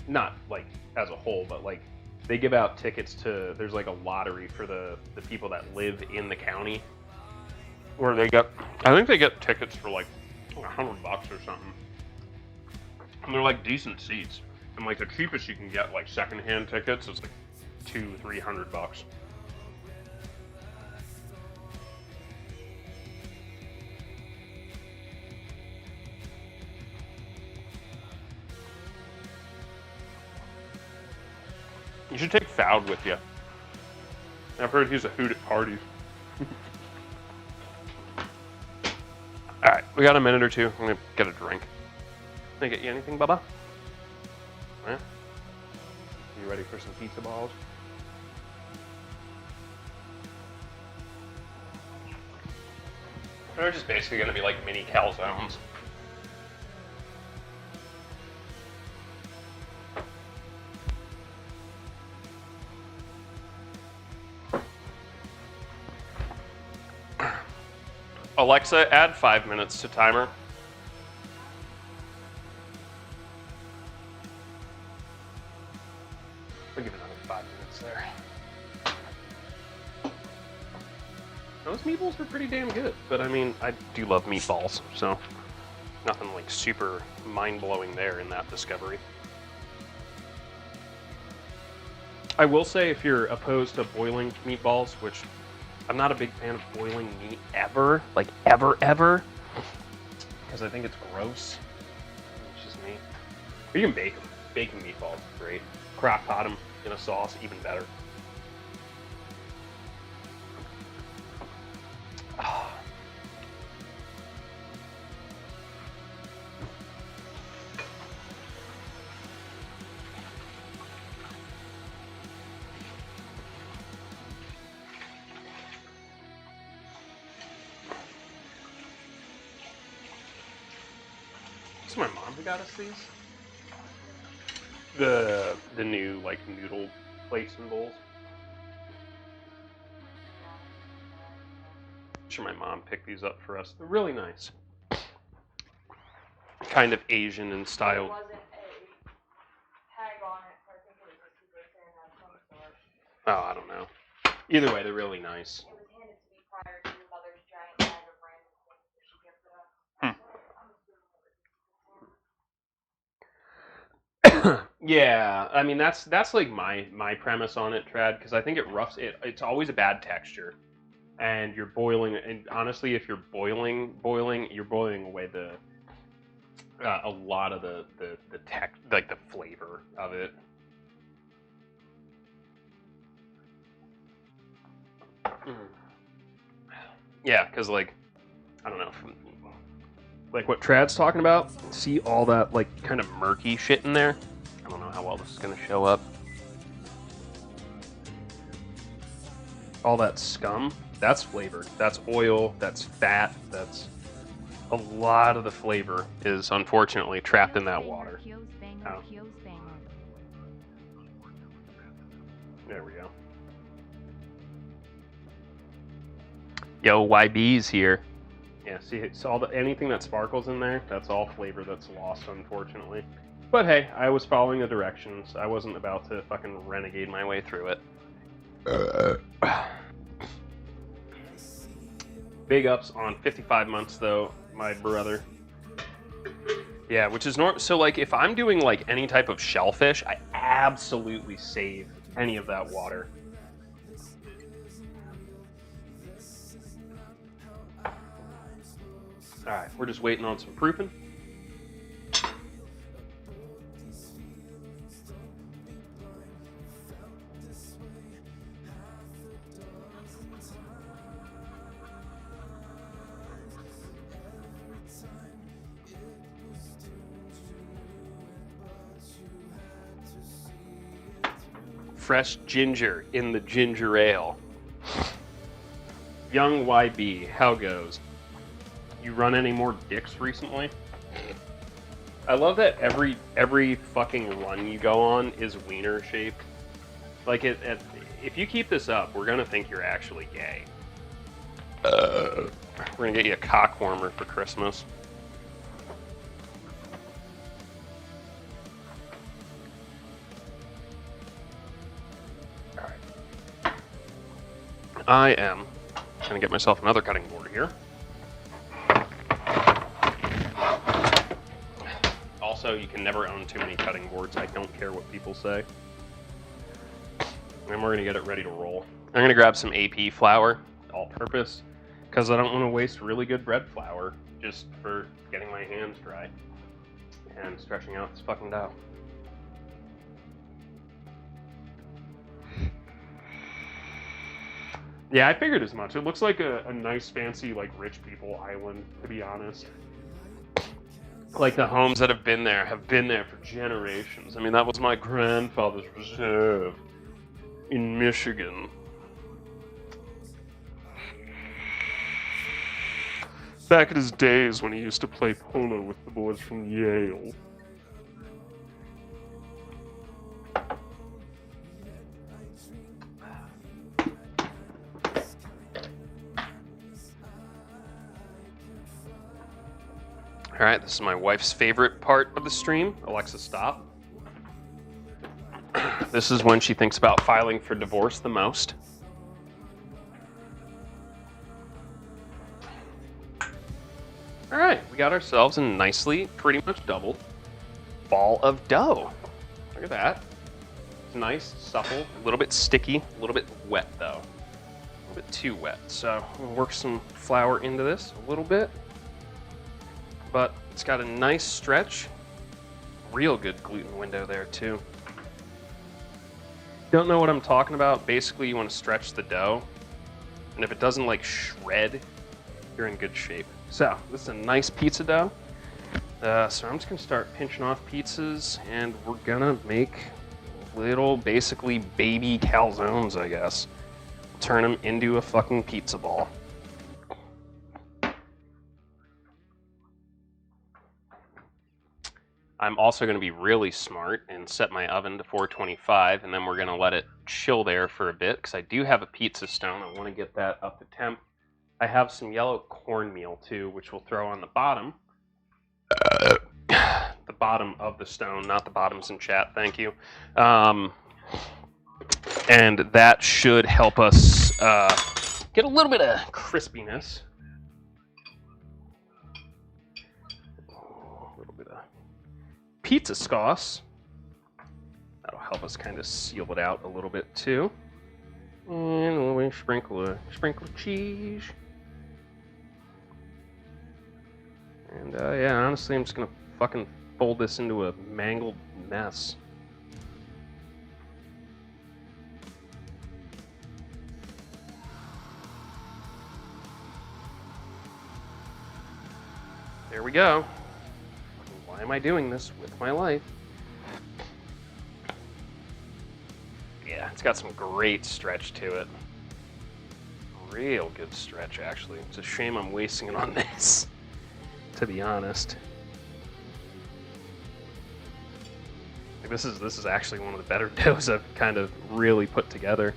Not, like, as a whole, but, like, they give out tickets to... There's, like, a lottery for the people that live in the county. Where they get... I think they get tickets for, like, $100 or something. And they're like decent seats. And like the cheapest you can get like secondhand tickets is like $200-300. You should take Fowd with you. I've heard he's a hoot at parties. Alright, we got a minute or two. I'm gonna get a drink. Can I get you anything, Bubba? Yeah? You ready for some pizza balls? They're just basically gonna be like mini calzones. Alexa, add 5 minutes to timer. I'll give it another 5 minutes there. Those meatballs were pretty damn good, but I mean, I do love meatballs, so nothing like super mind-blowing there in that discovery. I will say, if you're opposed to boiling meatballs, which I'm not a big fan of boiling meat ever, like ever, because I think it's gross. It's just me. But you can bake them. Baking meatballs is great. Crock pot them in a sauce, even better. It's my mom who got us these. The new like noodle plates and bowls. I'm sure my mom picked these up for us. They're really nice. Kind of Asian in There style. wasn't a tag on it, so I think it was a Secret Santa of some sort. Oh, I don't know. Either way, they're really nice. It was handed to me prior to your mother's giant bag of random things that she gifted us. Yeah, I mean that's like my premise on it, Trad, because I think it roughs it. It's always a bad texture, and you're boiling. And honestly, if you're boiling, you're boiling away the a lot of the tech, like the flavor of it. Yeah, because like I don't know, like what Trad's talking about. See all that like kind of murky shit in there. I don't know how well this is gonna show up. All that scum, that's flavored. That's oil. That's fat. That's a lot of the flavor is unfortunately trapped in that water. Oh. There we go. Yo, YB's here. Yeah, see, it's all anything that sparkles in there, that's all flavor that's lost, unfortunately. But hey, I was following the directions. I wasn't about to fucking renegade my way through it. Big ups on 55 months, though, my brother. Yeah, which is normal. So, like, if I'm doing, like, any type of shellfish, I absolutely save any of that water. Alright, we're just waiting on some proofing. Fresh ginger in the ginger ale. Young YB, how goes? You run any more dicks recently? I love that every fucking run you go on is wiener shaped. Like if you keep this up, we're gonna think you're actually gay. We're gonna get you a cock warmer for Christmas. All right. I am gonna get myself another cutting board here. Also, you can never own too many cutting boards. I don't care what people say. And we're gonna get it ready to roll. I'm gonna grab some AP flour, all-purpose, because I don't want to waste really good bread flour just for getting my hands dry and stretching out this fucking dough. Yeah, I figured as much. It looks like a nice, fancy, like, rich people island, to be honest. Like, the homes that have been there for generations. I mean, that was my grandfather's reserve in Michigan. Back in his days when he used to play polo with the boys from Yale. All right, this is my wife's favorite part of the stream. Alexa, stop. This is when she thinks about filing for divorce the most. All right, we got ourselves a nicely, pretty much doubled ball of dough. Look at that. It's nice, supple, a little bit sticky, a little bit wet though. A little bit too wet. So we'll work some flour into this a little bit. But it's got a nice stretch. Real good gluten window there too. Don't know what I'm talking about? Basically, you want to stretch the dough. And if it doesn't like shred, you're in good shape. So this is a nice pizza dough. So I'm just gonna start pinching off pizzas and we're gonna make little, basically baby calzones, I guess. Turn them into a fucking pizza ball. I'm also going to be really smart and set my oven to 425, and then we're going to let it chill there for a bit, because I do have a pizza stone. I want to get that up to temp. I have some yellow cornmeal, too, which we'll throw on the bottom. The bottom of the stone, not the bottoms in chat, thank you. And that should help us get a little bit of crispiness. A little bit of pizza sauce. That'll help us kind of seal it out a little bit too. And we'll sprinkle of cheese. And yeah, honestly, I'm just gonna fucking fold this into a mangled mess. There we go. Why am I doing this with my life? Yeah, it's got some great stretch to it. Real good stretch, actually. It's a shame I'm wasting it on this, to be honest. This is actually one of the better doughs I've kind of really put together.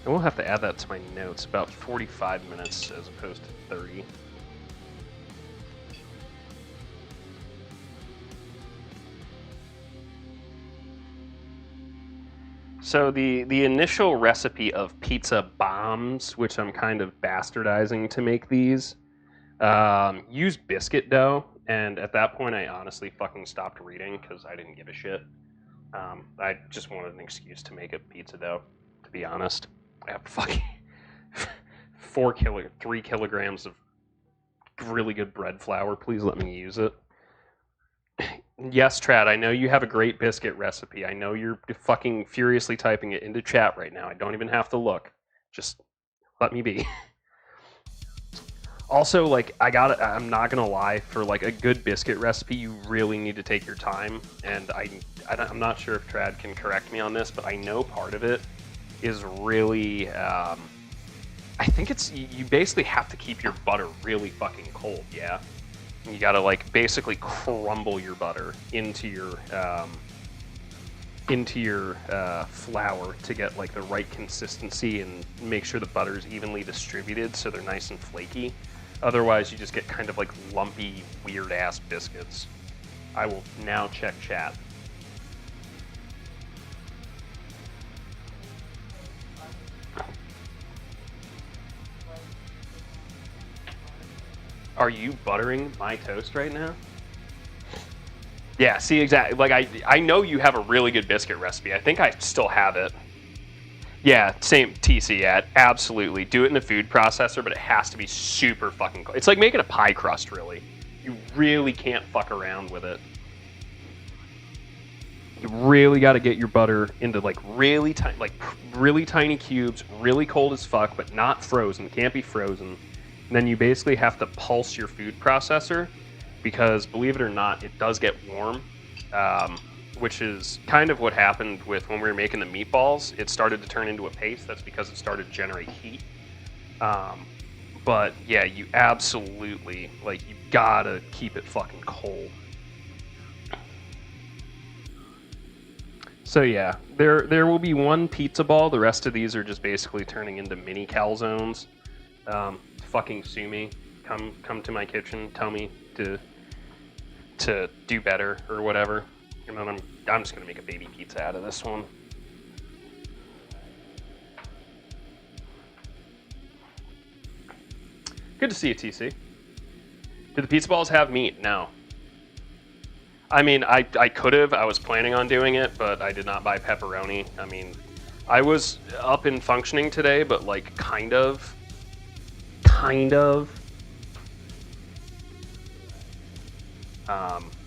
And we'll have to add that to my notes, about 45 minutes as opposed to 30. So the initial recipe of pizza bombs, which I'm kind of bastardizing to make these, use biscuit dough, and at that point I honestly fucking stopped reading because I didn't give a shit. I just wanted an excuse to make a pizza dough, to be honest. I have fucking 3 kilograms of really good bread flour. Please let me use it. Yes, Trad, I know you have a great biscuit recipe. I know you're fucking furiously typing it into chat right now. I don't even have to look. Just let me be. Also, like, I'm not gonna lie, for like a good biscuit recipe, you really need to take your time. And I'm not sure if Trad can correct me on this, but I know part of it is really, I think it's, you basically have to keep your butter really fucking cold, yeah? You gotta like basically crumble your butter into your flour to get like the right consistency and make sure the butter is evenly distributed so they're nice and flaky. Otherwise, you just get kind of like lumpy, weird ass biscuits. I will now check chat. Are you buttering my toast right now? Yeah, see, exactly. Like, I know you have a really good biscuit recipe. I think I still have it. Yeah, same TC, yeah, absolutely. Do it in the food processor, but it has to be super fucking cold. It's like making a pie crust, really. You really can't fuck around with it. You really got to get your butter into like really tiny cubes, really cold as fuck, but not frozen. It can't be frozen. And then you basically have to pulse your food processor because, believe it or not, it does get warm, which is kind of what happened with when we were making the meatballs. It started to turn into a paste. That's because it started to generate heat. But yeah, you absolutely, like, you gotta keep it fucking cold. So yeah, there will be one pizza ball. The rest of these are just basically turning into mini calzones. Fucking sue me. Come to my kitchen. Tell me to do better or whatever. And then I'm just gonna make a baby pizza out of this one. Good to see you, TC. Do the pizza balls have meat? No. I mean, I could have. I was planning on doing it, but I did not buy pepperoni. I mean, I was up and functioning today, but like kind of.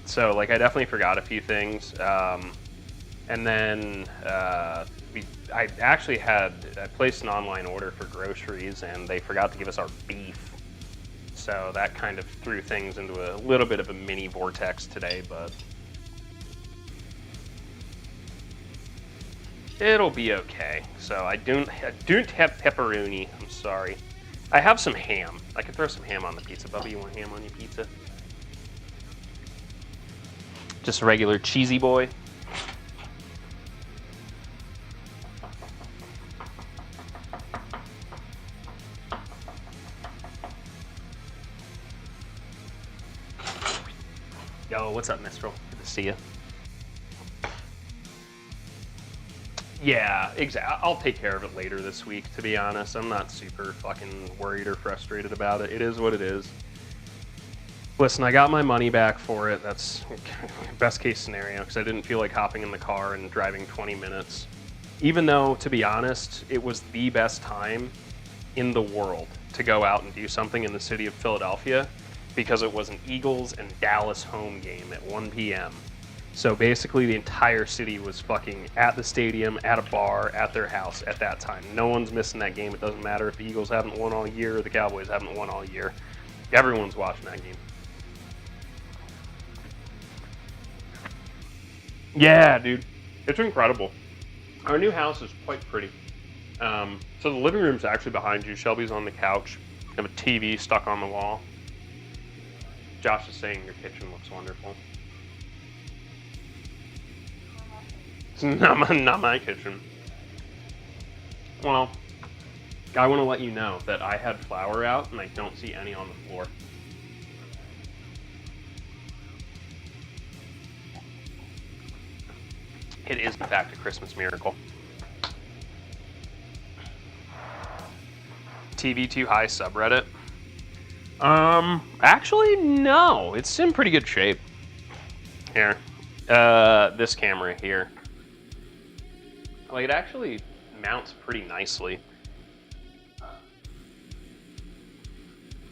So like I definitely forgot a few things. And then I actually I placed an online order for groceries and they forgot to give us our beef. So that kind of threw things into a little bit of a mini vortex today, but it'll be okay. So I don't have pepperoni. I'm sorry. I have some ham. I could throw some ham on the pizza. Bubby, you want ham on your pizza? Just a regular cheesy boy. Yo, what's up, Mistral? Good to see you. Yeah, exactly. I'll take care of it later this week, to be honest. I'm not super fucking worried or frustrated about it. It is what it is. Listen, I got my money back for it. That's best case scenario, because I didn't feel like hopping in the car and driving 20 minutes. Even though, to be honest, it was the best time in the world to go out and do something in the city of Philadelphia, because it was an Eagles and Dallas home game at 1 p.m. So basically the entire city was fucking at the stadium, at a bar, at their house at that time. No one's missing that game. It doesn't matter if the Eagles haven't won all year or the Cowboys haven't won all year. Everyone's watching that game. Yeah, dude. It's incredible. Our new house is quite pretty. So the living room's actually behind you. Shelby's on the couch. I have a TV stuck on the wall. Josh is saying your kitchen looks wonderful. It's not my kitchen. Well, I want to let you know that I had flour out and I don't see any on the floor. It is, in fact, a Christmas miracle. TV Too High subreddit. Actually, no. It's in pretty good shape. Here. This camera here. Like, it actually mounts pretty nicely.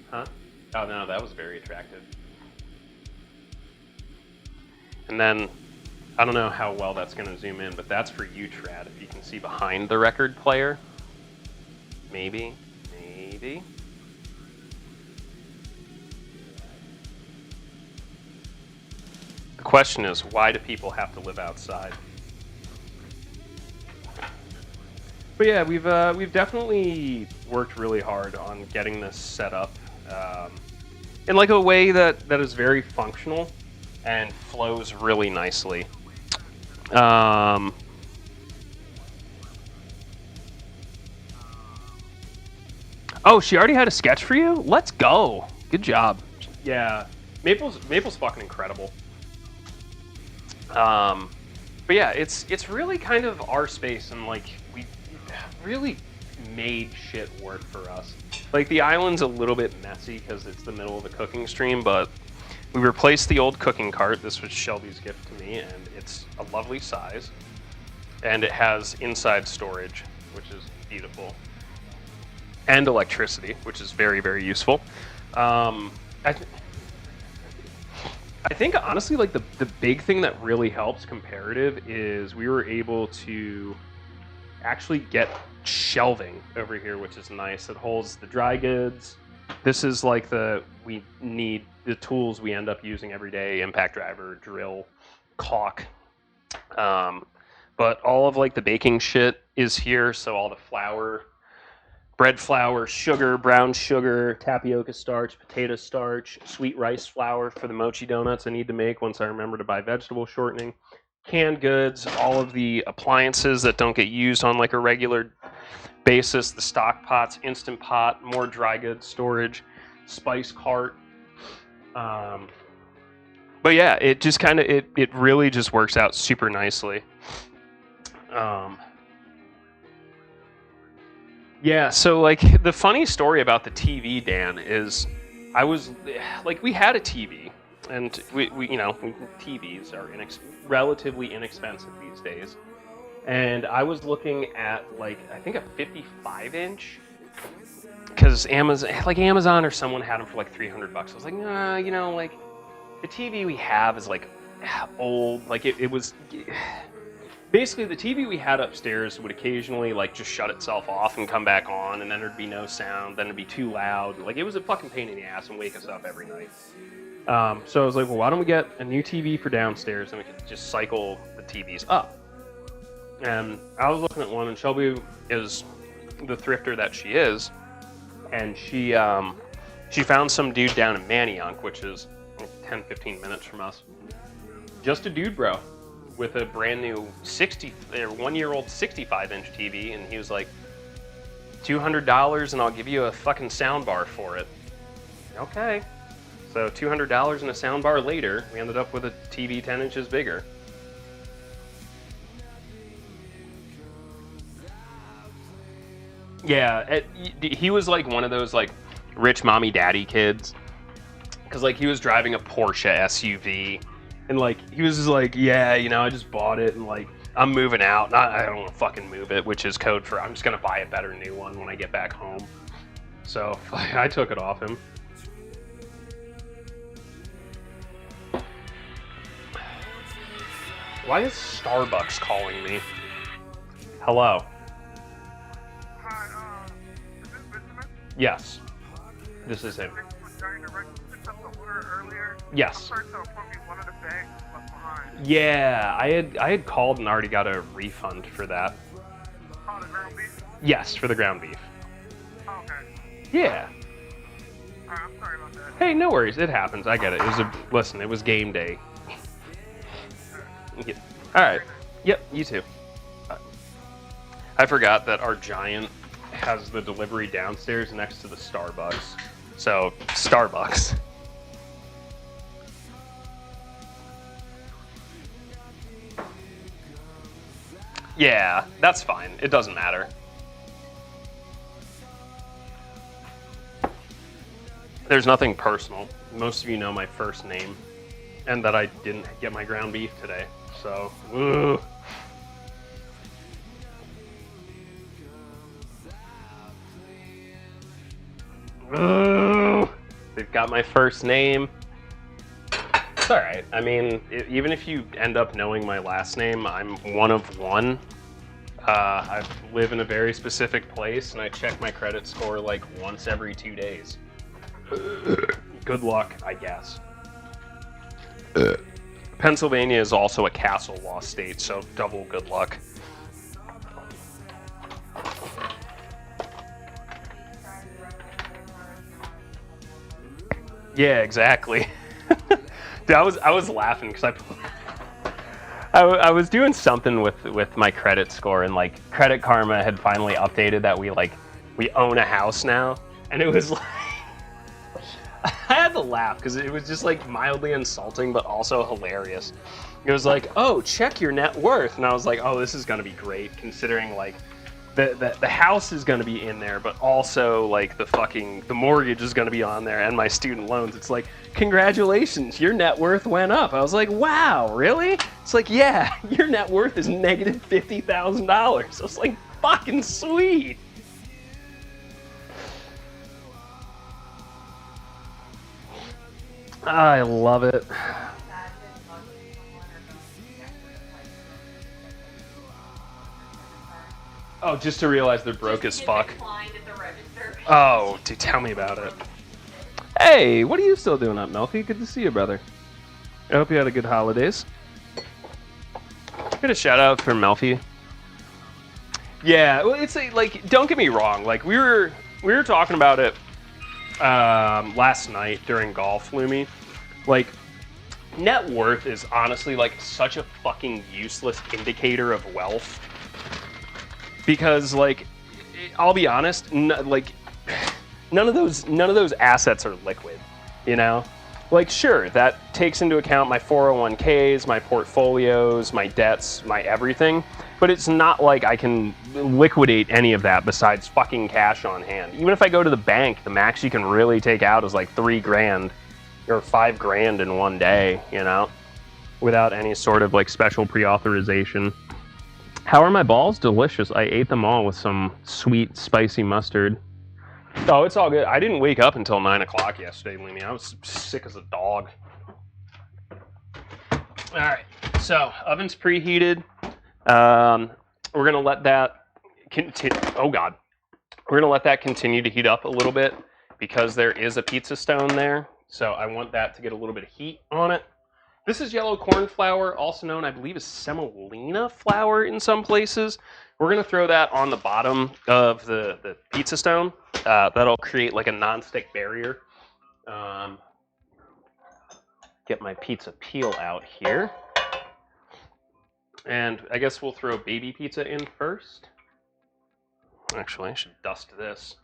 Huh? Oh, no, that was very attractive. And then, I don't know how well that's going to zoom in, but that's for you, Trad. If you can see behind the record player. Maybe. Maybe. The question is, why do people have to live outside? But yeah, we've definitely worked really hard on getting this set up in like a way that is very functional and flows really nicely. Oh, she already had a sketch for you? Let's go. Good job. Yeah, Maple's fucking incredible. But yeah, it's really kind of our space, and like we really made shit work for us. Like the island's a little bit messy because it's the middle of a cooking stream, but we replaced the old cooking cart. This was Shelby's gift to me, and it's a lovely size, and it has inside storage, which is beautiful, and electricity, which is very, very useful. I think honestly, like the big thing that really helps comparative is we were able to actually get shelving over here, which is nice. It holds the dry goods. This is like we need the tools we end up using every day: impact driver, drill, caulk. But all of like the baking shit is here. So all the flour, bread flour, sugar, brown sugar, tapioca starch, potato starch, sweet rice flour for the mochi donuts I need to make once I remember to buy vegetable shortening, canned goods, all of the appliances that don't get used on like a regular basis, the stock pots, instant pot, more dry goods storage, spice cart. But yeah, it just kind of, it really just works out super nicely. Yeah, so like the funny story about the TV, Dan, is I was like, we had a TV, and we you know, TVs are relatively inexpensive these days, and I was looking at like I think a 55-inch, because Amazon or someone had them for like $300. I was like, nah, you know, like the TV we have is like old, like it was. Basically, the TV we had upstairs would occasionally like just shut itself off and come back on, and then there'd be no sound, then it'd be too loud. Like it was a fucking pain in the ass and wake us up every night. So I was like, well, why don't we get a new TV for downstairs and we could just cycle the TVs up? And I was looking at one, and Shelby is the thrifter that she is, and she found some dude down in Manayunk, which is 10-15 minutes from us. Just a dude, bro, with a brand new 1-year-old 65-inch TV, and he was like, $200 and I'll give you a fucking sound bar for it. Okay. So $200 and a sound bar later, we ended up with a TV 10 inches bigger. Yeah, he was like one of those like rich mommy daddy kids, because like he was driving a Porsche SUV, and like he was just like, yeah, you know, I just bought it and like I'm moving out. I don't want to fucking move it, which is code for I'm just gonna buy a better new one when I get back home. So I took it off him. Why is Starbucks calling me? Hello. Hi, is this Benjamin? Yes, this is him. Yes. Sorry to inform you, one of the bags left behind. Yeah, I had called and already got a refund for that. Oh, the ground beef? Yes, for the ground beef. Oh, okay. Yeah. Alright, I'm sorry about that. Hey, no worries. It happens. I get it. Listen, it was game day. Yeah. All right. Yep, you too. I forgot that our Giant has the delivery downstairs next to the Starbucks. So, Starbucks. Yeah, that's fine. It doesn't matter. There's nothing personal. Most of you know my first name, and that I didn't get my ground beef today. So, ugh. Ugh. They've got my first name. It's alright. I mean, even if you end up knowing my last name, I'm one of one. I live in a very specific place, and I check my credit score like once every 2 days. Good luck, I guess. Pennsylvania is also a castle law state, so double good luck. Yeah, exactly. Dude, I was laughing because I was doing something with my credit score, and like Credit Karma had finally updated that we own a house now, and it was like I had to laugh because it was just like mildly insulting but also hilarious. It was like, oh, check your net worth, and I was like, oh, this is gonna be great considering like the house is gonna be in there, but also like the mortgage is gonna be on there and my student loans. It's like, congratulations, your net worth went up. I was like, wow, really? It's like, yeah, your net worth is negative $50,000. I was like, fucking sweet. I love it. Oh, just to realize they're broke as fuck. Oh, dude, tell me about it. Hey, what are you still doing up, Melfi? Good to see you, brother. I hope you had a good holidays. Get a shout out for Melfi. Yeah, well, it's like, don't get me wrong. Like we were talking about it last night during golf, Lumi. Like, net worth is honestly like such a fucking useless indicator of wealth. Because like, I'll be honest, like none of those assets are liquid, you know? Like, sure, that takes into account my 401ks, my portfolios, my debts, my everything, but it's not like I can liquidate any of that besides fucking cash on hand. Even if I go to the bank, the max you can really take out is like $3,000 or $5,000 in one day, you know, without any sort of like special pre-authorization. How are my balls? Delicious. I ate them all with some sweet, spicy mustard. Oh, it's all good. I didn't wake up until 9 o'clock yesterday, Lumi. I was sick as a dog. All right, so oven's preheated. We're gonna let that continue. Oh God, we're gonna let that continue to heat up a little bit because there is a pizza stone there. So I want that to get a little bit of heat on it. This is yellow corn flour, also known, I believe, as semolina flour in some places. We're gonna throw that on the bottom of the pizza stone. That'll create like a non-stick barrier. Get my pizza peel out here. And I guess we'll throw baby pizza in first. Actually, I should dust this.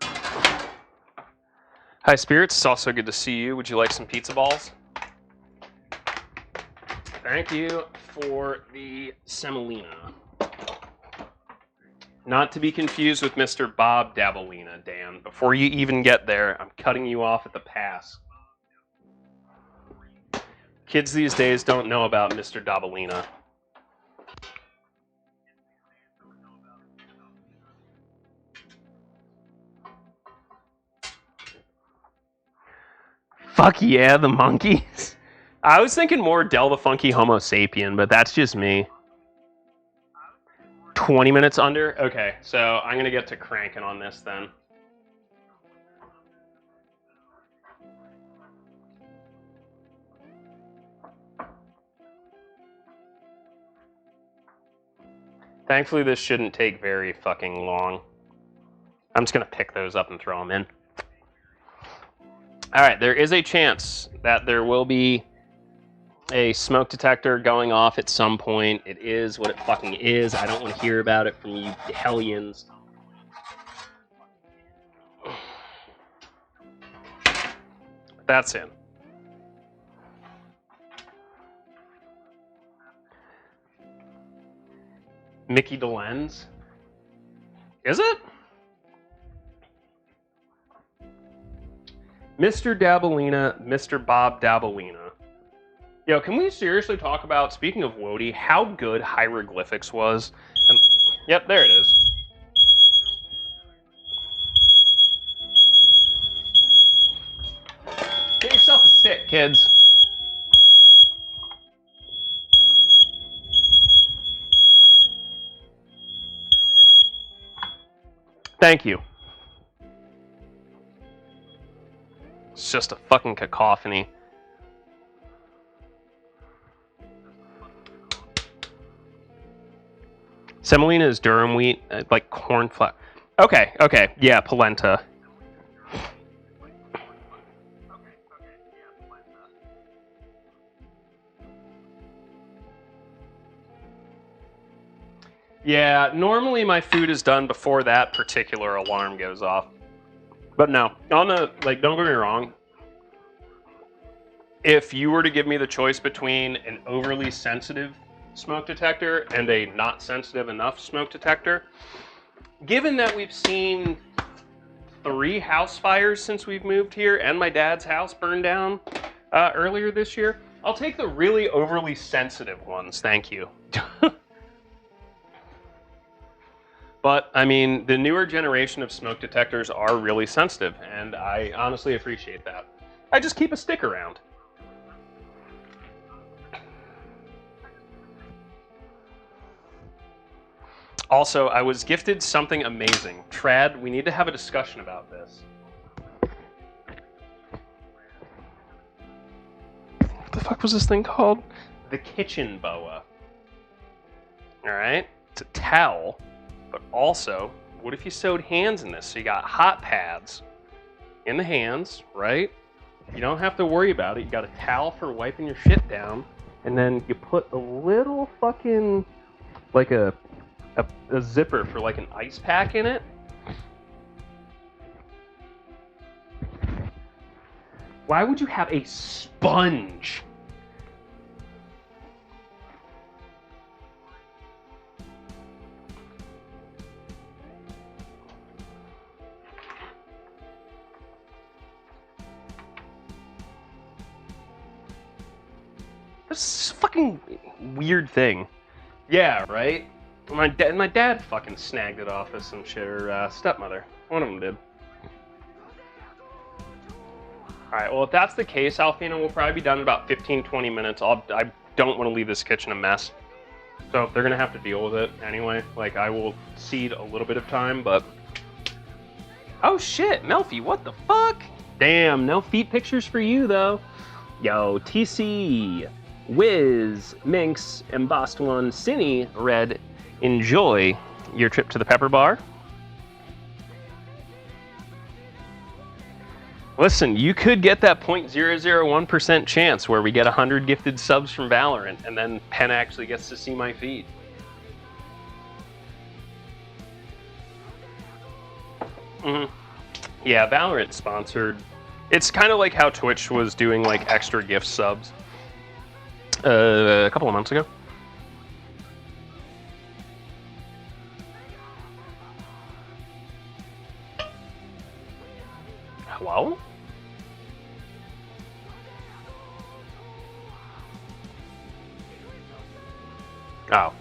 Hi, Spirits. It's also good to see you. Would you like some pizza balls? Thank you for the semolina. Not to be confused with Mr. Bob Dabalina, Dan. Before you even get there, I'm cutting you off at the pass. Kids these days don't know about Mr. Dabalina. Fuck yeah, the monkeys. I was thinking more Del the Funky Homo Sapien, but that's just me. 20 minutes under? Okay, so I'm going to get to cranking on this then. Thankfully, this shouldn't take very fucking long. I'm just going to pick those up and throw them in. All right, there is a chance that there will be a smoke detector going off at some point. It is what it fucking is. I don't want to hear about it from you hellions. That's in. Mickey DeLenz? Is it? Mr. Dabalina, Mr. Bob Dabalina. Yo, can we seriously talk about, speaking of Wody, how good hieroglyphics was? And, yep, there it is. Get yourself a stick, kids. Thank you. It's just a fucking cacophony. Semolina is durum wheat, like corn flour. Okay, yeah, polenta. Yeah, normally my food is done before that particular alarm goes off. But no, don't get me wrong. If you were to give me the choice between an overly sensitive smoke detector and a not sensitive enough smoke detector, given that we've seen 3 house fires since we've moved here and my dad's house burned down earlier this year, I'll take the really overly sensitive ones, thank you. But, I mean, the newer generation of smoke detectors are really sensitive, and I honestly appreciate that. I just keep a stick around. Also, I was gifted something amazing. Trad, we need to have a discussion about this. What the fuck was this thing called? The kitchen boa. Alright? It's a towel. But also, what if you sewed hands in this? So you got hot pads in the hands, right? You don't have to worry about it. You got a towel for wiping your shit down. And then you put a little fucking, like a zipper for like an ice pack in it. Why would you have a sponge? This is a fucking weird thing. Yeah, right? My dad fucking snagged it off of some shit, or stepmother. One of them did. Alright, well, if that's the case, Alfina, we'll probably be done in about 15-20 minutes. I don't want to leave this kitchen a mess. So they're going to have to deal with it anyway. Like, I will cede a little bit of time, but... Oh, shit, Melfi, what the fuck? Damn, no feet pictures for you, though. Yo, TC, Wiz, Minx, Embossed One, Cine, Red, enjoy your trip to the Pepper Bar. Listen, you could get that 0.001% chance where we get 100 gifted subs from Valorant, and then Penn actually gets to see my feed. Yeah, Valorant sponsored. It's kind of like how Twitch was doing like extra gift subs a couple of months ago. Hello? Oh.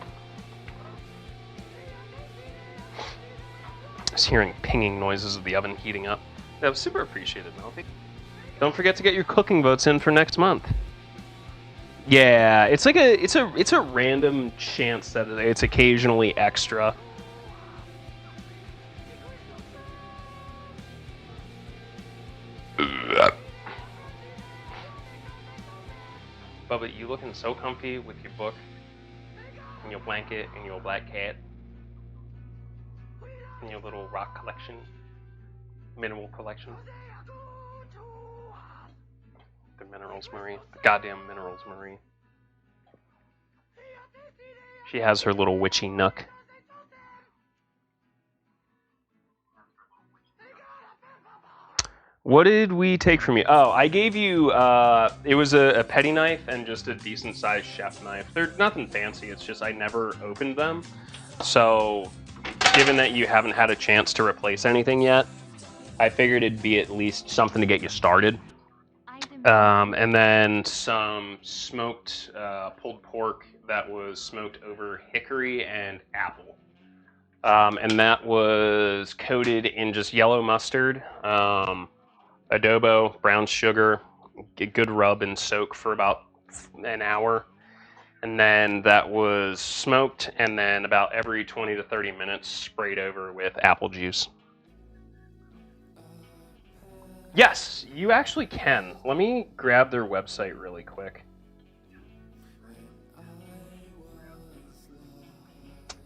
I was hearing pinging noises of the oven heating up. That was super appreciated, Melfi. Don't forget to get your cooking votes in for next month. Yeah, it's like it's a random chance that it's occasionally extra. Bubba, you looking so comfy with your book and your blanket and your black cat and your little rock collection, mineral collection. The minerals, Marie. The goddamn minerals, Marie. She has her little witchy nook. What did we take from you? Oh, I gave you, it was a petty knife and just a decent sized chef knife. They're nothing fancy, it's just I never opened them. So, given that you haven't had a chance to replace anything yet, I figured it'd be at least something to get you started. And then some smoked pulled pork that was smoked over hickory and apple. And that was coated in just yellow mustard, adobo, brown sugar, a good rub and soak for about an hour. And then that was smoked, and then about every 20 to 30 minutes sprayed over with apple juice. Yes, you actually can. Let me grab their website really quick.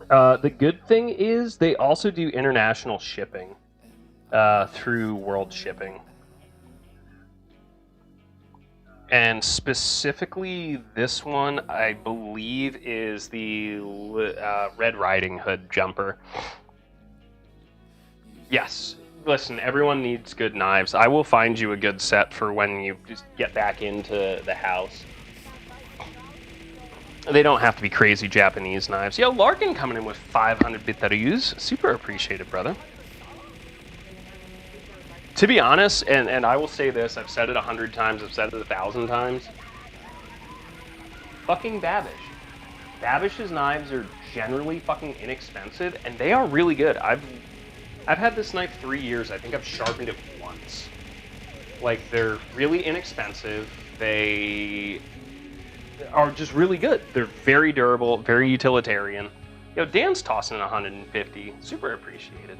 The good thing is they also do international shipping through World Shipping. And specifically, this one, I believe, is the Red Riding Hood jumper. Yes. Listen, everyone needs good knives. I will find you a good set for when you just get back into the house. They don't have to be crazy Japanese knives. Yo, Larkin coming in with 500 bitaroos. Super appreciated, brother. To be honest, and I will say this, I've said it 100 times, I've said it 1,000 times. Fucking Babish. Babish's knives are generally fucking inexpensive, and they are really good. I've had this knife 3 years. I think I've sharpened it once. Like, they're really inexpensive. They are just really good. They're very durable, very utilitarian. Yo, Dan's tossing 150. Super appreciated.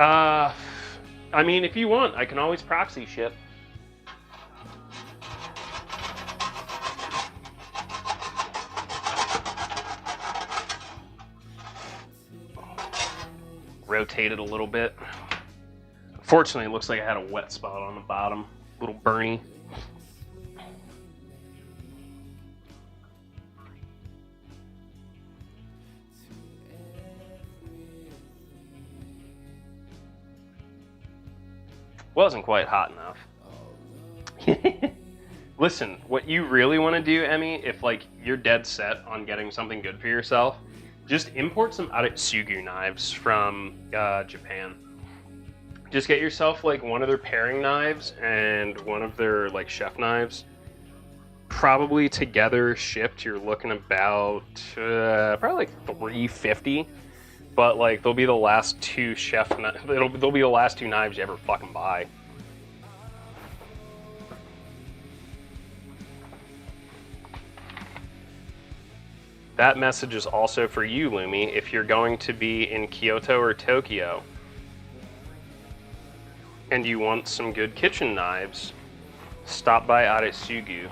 I mean, if you want, I can always proxy ship. Rotate it a little bit. Fortunately, it looks like I had a wet spot on the bottom. Little burny. Wasn't quite hot enough. Listen, what you really want to do, Emmy, if like you're dead set on getting something good for yourself, just import some Aretsugu knives from Japan. Just get yourself like one of their paring knives and one of their like chef knives. Probably together shipped, you're looking about probably like $350. But like they'll be the last two they'll be the last two knives you ever fucking buy. That message is also for you, Lumi, if you're going to be in Kyoto or Tokyo and you want some good kitchen knives, stop by Aretsugu.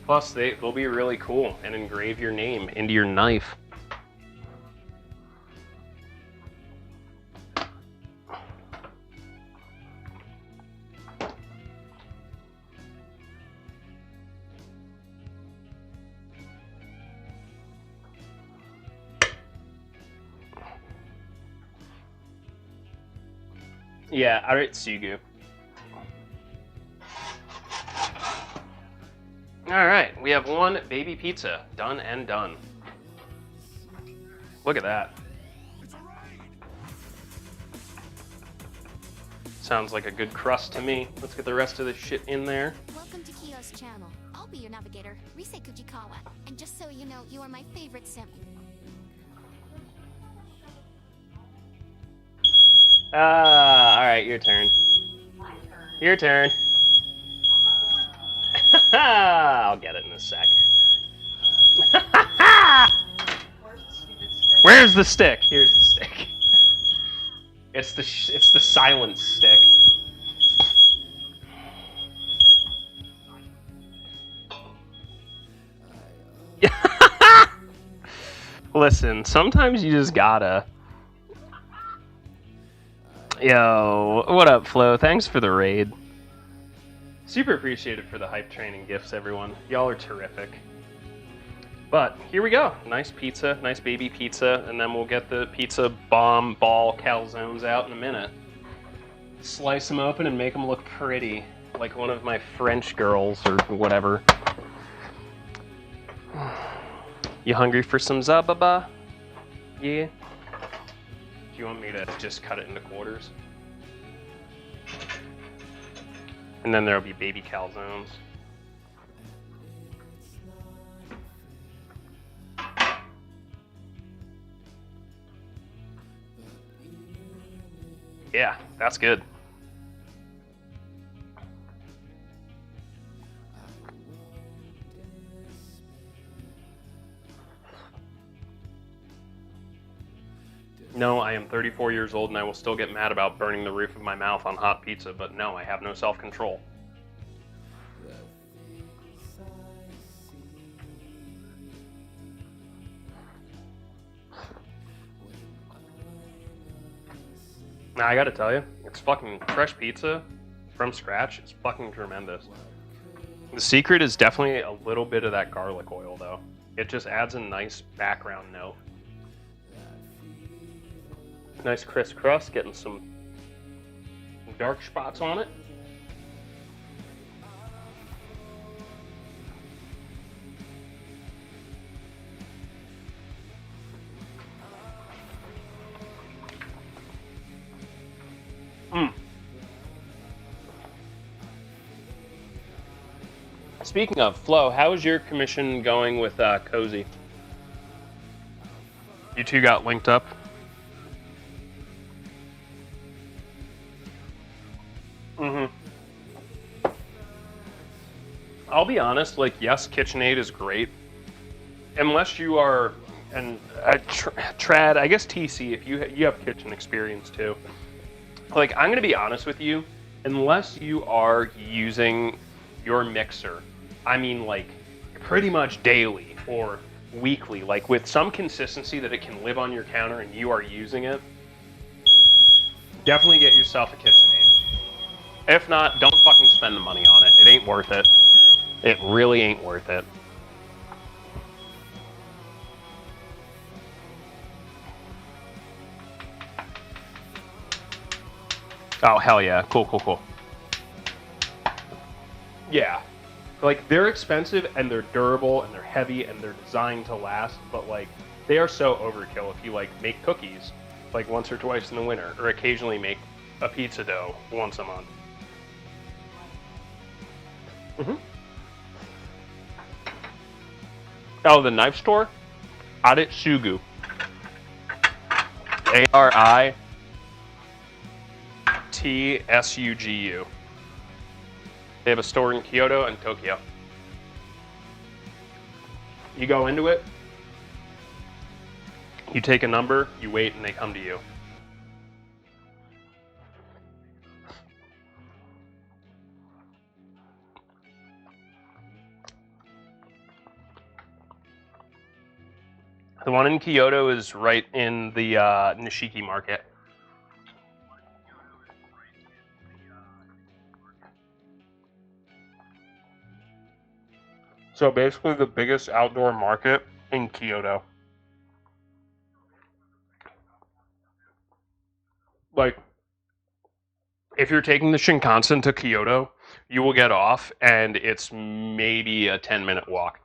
Plus, they'll be really cool and engrave your name into your knife. Yeah, alright, Sugu. Alright, we have one baby pizza. Done and done. Look at that. Sounds like a good crust to me. Let's get the rest of this shit in there. Welcome to Kyo's channel. I'll be your navigator, Rise Kujikawa. And just so you know, you are my favorite simp. Alright, your turn. My turn. Your turn. I'll get it in a sec. Where's the stupid stick? Where's the stick? Here's the stick. It's the silent stick. Listen, sometimes you just gotta. Yo, what up, Flo? Thanks for the raid. Super appreciated for the hype training gifts, everyone. Y'all are terrific. But here we go. Nice pizza, nice baby pizza, and then we'll get the pizza bomb ball calzones out in a minute. Slice them open and make them look pretty, like one of my French girls or whatever. You hungry for some zababa? Yeah? Do you want me to just cut it into quarters? And then there'll be baby calzones. Yeah, that's good. No, I am 34 years old and I will still get mad about burning the roof of my mouth on hot pizza, but no, I have no self-control. Now, I gotta tell you, it's fucking fresh pizza from scratch. It's fucking tremendous. The secret is definitely a little bit of that garlic oil, though. It just adds a nice background note. Nice crisp crust, getting some dark spots on it. Speaking of, Flo, how is your commission going with Cozy? You two got linked up? I'll be honest, like, yes, KitchenAid is great. Unless you are, and Trad, I guess TC, if you have kitchen experience too. Like, I'm gonna be honest with you, unless you are using your mixer, I mean, like, pretty much daily or weekly, like with some consistency that it can live on your counter and you are using it, definitely get yourself a KitchenAid. If not, don't fucking spend the money on it. It ain't worth it. It really ain't worth it. Oh, hell yeah. Cool, cool, cool. Yeah. Like, they're expensive and they're durable and they're heavy and they're designed to last, but like, they are so overkill if you like make cookies like once or twice in the winter, or occasionally make a pizza dough once a month. Oh, the knife store? Aritsugu. ARITSUGU. They have a store in Kyoto and Tokyo. You go into it, you take a number, you wait, and they come to you. The one in Kyoto is right in the Nishiki market. So basically the biggest outdoor market in Kyoto. Like, if you're taking the Shinkansen to Kyoto, you will get off and it's maybe a 10-minute walk.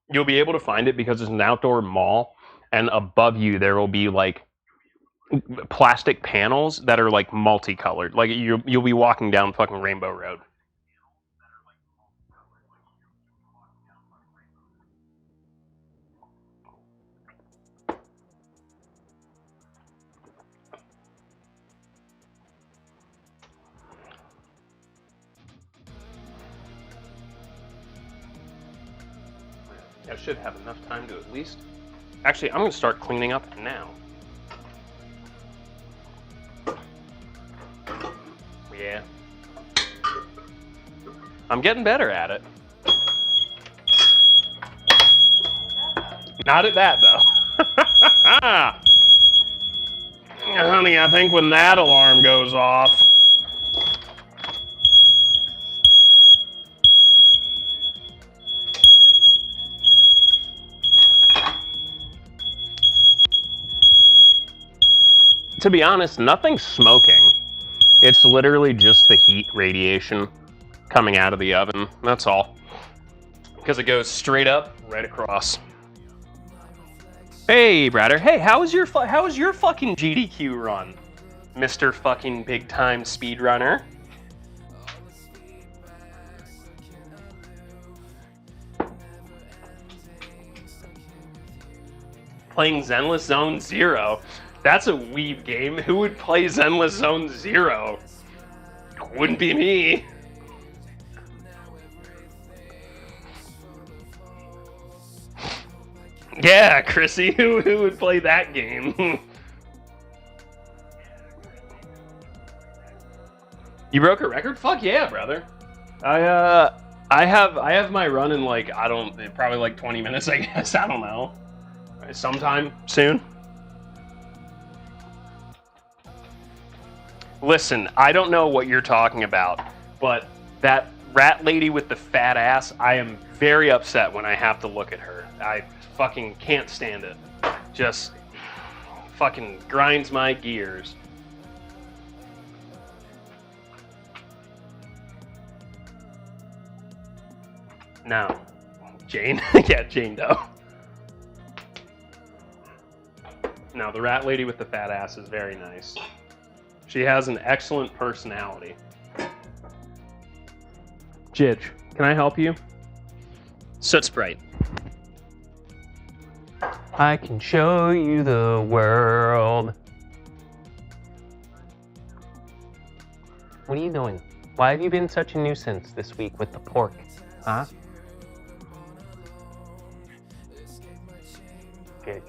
You'll be able to find it because it's an outdoor mall, and above you there will be like plastic panels that are like multicolored. Like you'll be walking down fucking Rainbow Road. I should have enough time to at least... Actually, I'm going to start cleaning up now. Yeah. I'm getting better at it. Not at that, though. Honey, I think when that alarm goes off... To be honest, nothing's smoking. It's literally just the heat radiation coming out of the oven. That's all. Because it goes straight up, right across. Hey, Bratter. Hey, how was your fucking GDQ run, Mr. fucking big time speedrunner? Playing Zenless Zone Zero. That's a weeb game. Who would play Zenless Zone Zero? Wouldn't be me. Yeah, Chrissy, who would play that game? You broke a record? Fuck yeah, brother. I have my run in like, probably like 20 minutes, I guess. I don't know. Sometime soon. Listen, I don't know what you're talking about, but that rat lady with the fat ass, I am very upset when I have to look at her. I fucking can't stand it. Just fucking grinds my gears. No. Jane? Yeah, Jane Doe. No, the rat lady with the fat ass is very nice. She has an excellent personality. Jidge, can I help you? Soot Sprite. I can show you the world. What are you doing? Why have you been such a nuisance this week with the pork? Huh? Jidge.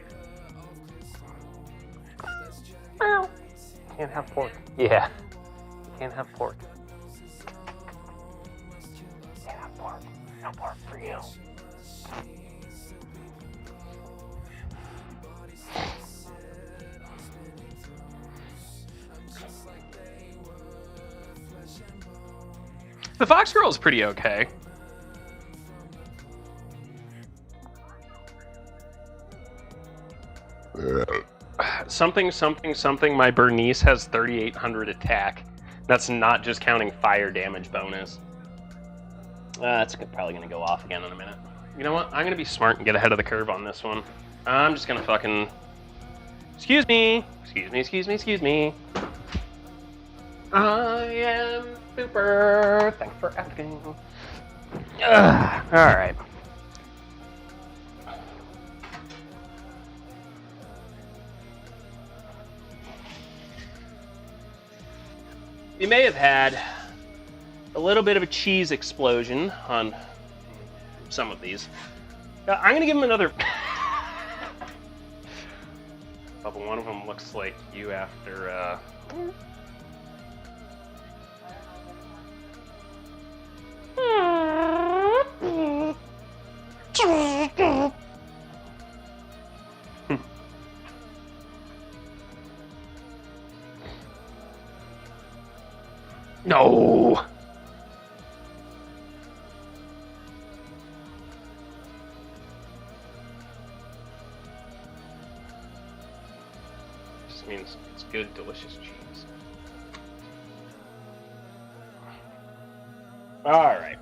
Well, can't have pork. Yeah. You can't have pork. Can't have pork. No pork for you. The Fox Girl is pretty okay. Something, my Bernice has 3,800 attack. That's not just counting fire damage bonus. That's probably going to go off again in a minute. You know what? I'm going to be smart and get ahead of the curve on this one. I'm just going to fucking... Excuse me. I am super. Thanks for asking. Alright. You may have had a little bit of a cheese explosion on some of these. I'm going to give them another... But one of them looks like you after... No! Just means it's good, delicious cheese. Alright.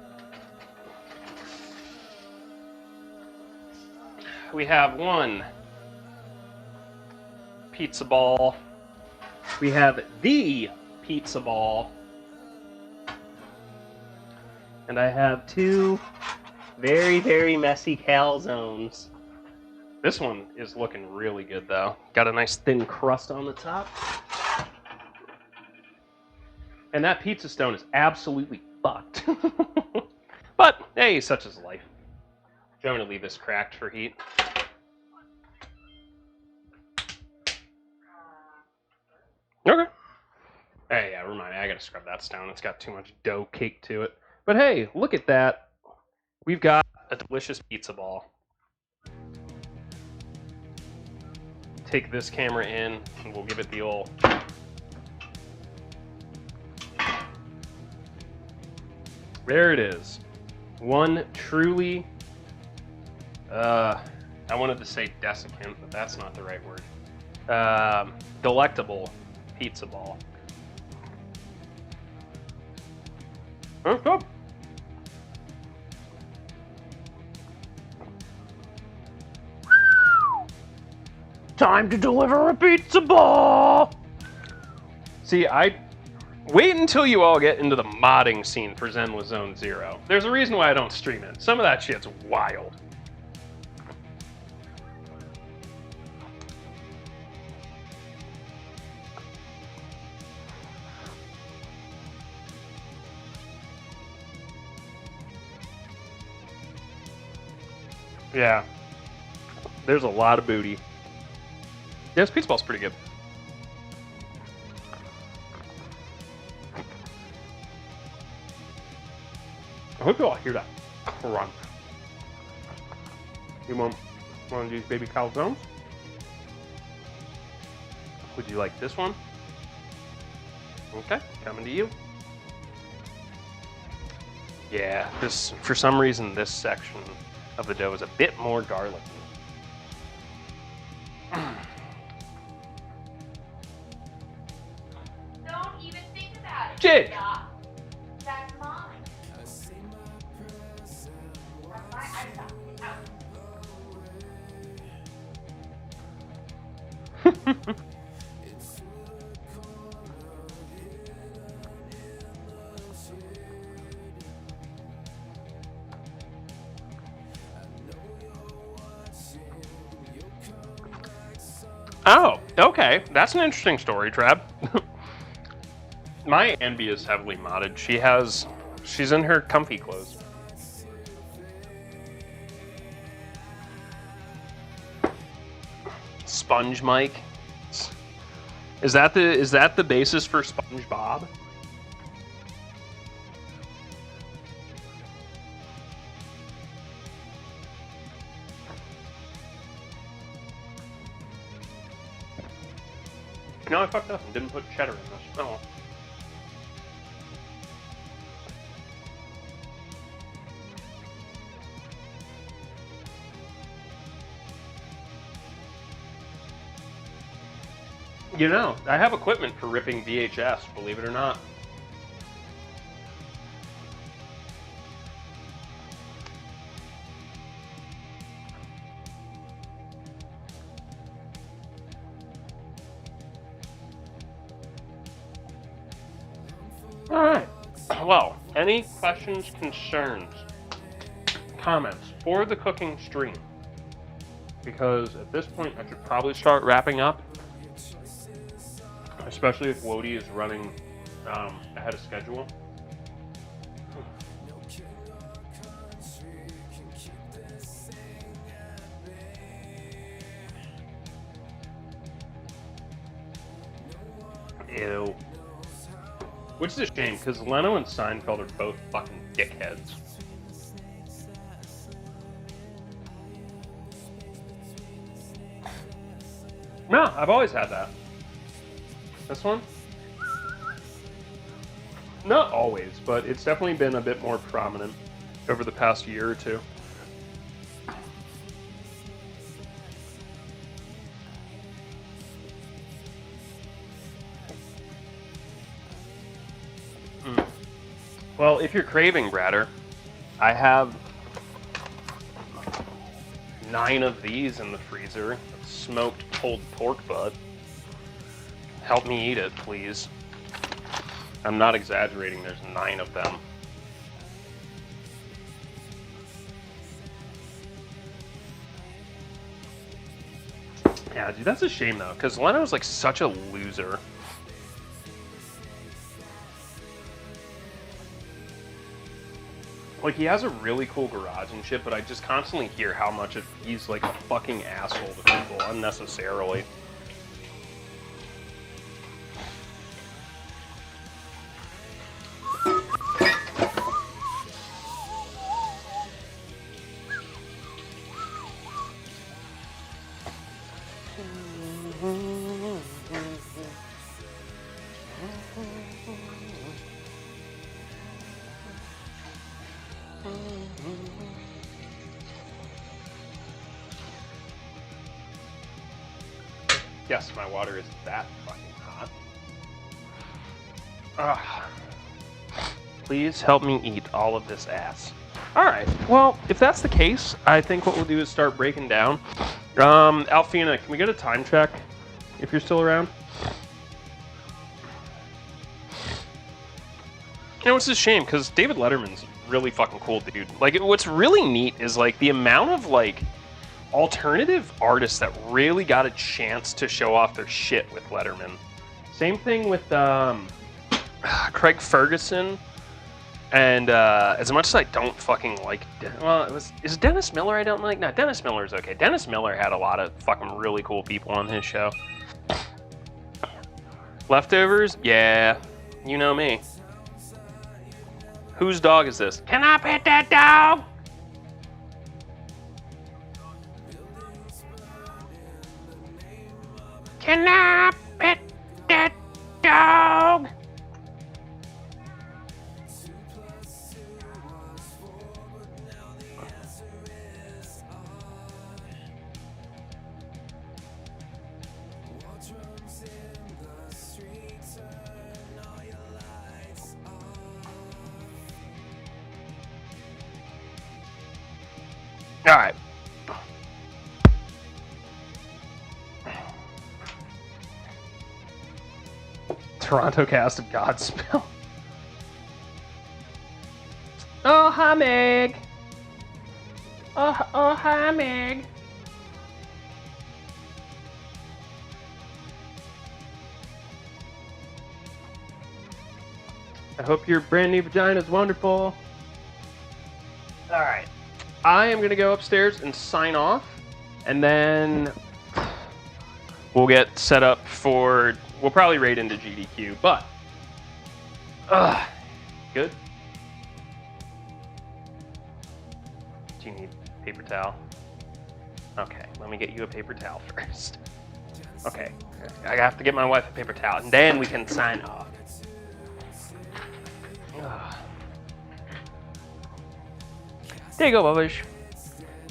We have one pizza ball. We have the pizza ball. And I have two very, very messy calzones. This one is looking really good, though. Got a nice thin crust on the top. And that pizza stone is absolutely fucked. But, hey, such is life. I'm going to leave this cracked for heat. Okay. Hey, yeah, remind me, I gotta scrub that stone. It's got too much dough cake to it. But hey, look at that. We've got a delicious pizza ball. Take this camera in, and we'll give it the old... There it is. One truly... I wanted to say desiccant, but that's not the right word. Delectable pizza ball. That's good. Time to deliver a pizza ball! See, wait until you all get into the modding scene for Zenless Zone Zero. There's a reason why I don't stream it. Some of that shit's wild. Yeah. There's a lot of booty. Yeah, this pizza ball's pretty good. I hope you all hear that crunch. You want one of these baby calzones? Would you like this one? Okay, coming to you. Yeah, this, for some reason, this section of the dough is a bit more garlicky. Don't even think about it. Jake! Stop. That's mine. That's my iPad. Out. Oh, okay. That's an interesting story, Trab. My Envy is heavily modded. She's in her comfy clothes. Sponge Mike. Is that the basis for SpongeBob? No, I fucked up and didn't put cheddar in this. Oh well. You know, I have equipment for ripping VHS, believe it or not. Alright. Well, any questions, concerns, comments for the cooking stream? Because at this point, I should probably start wrapping up. Especially if Wody is running ahead of schedule. Ew. Which is a shame, because Leno and Seinfeld are both fucking dickheads. No, I've always had that. This one? Not always, but it's definitely been a bit more prominent over the past year or two. Well, if you're craving, Bradder, I have 9 of these in the freezer. Smoked pulled pork butt. Help me eat it, please. I'm not exaggerating, there's 9 of them. Yeah, dude, that's a shame though, because Leno's like such a loser. Like, he has a really cool garage and shit, but I just constantly hear how much he's like a fucking asshole to people unnecessarily. Yes, my water is that fucking hot. Please help me eat all of this ass. Alright, well, if that's the case, I think what we'll do is start breaking down. Alfina, can we get a time check if you're still around? You know, it's a shame, because David Letterman's really fucking cool, dude. Like, what's really neat is, like, the amount of, like, alternative artists that really got a chance to show off their shit with Letterman. Same thing with Craig Ferguson, and as much as I don't fucking like, is Dennis Miller I don't like? No, Dennis Miller's okay. Dennis Miller had a lot of fucking really cool people on his show. Leftovers? Yeah, you know me. Whose dog is this? Can I pet that dog? Can I pet that dog? All right. Toronto cast of Godspell. Oh, hi, Meg. Oh, hi, Meg. I hope your brand new vagina is wonderful. All right. I am going to go upstairs and sign off, and then we'll get set up for, we'll probably raid into GDQ, but, good. Do you need paper towel? Okay, let me get you a paper towel first. Okay, I have to get my wife a paper towel, and then we can sign off. There you go, Bubbish.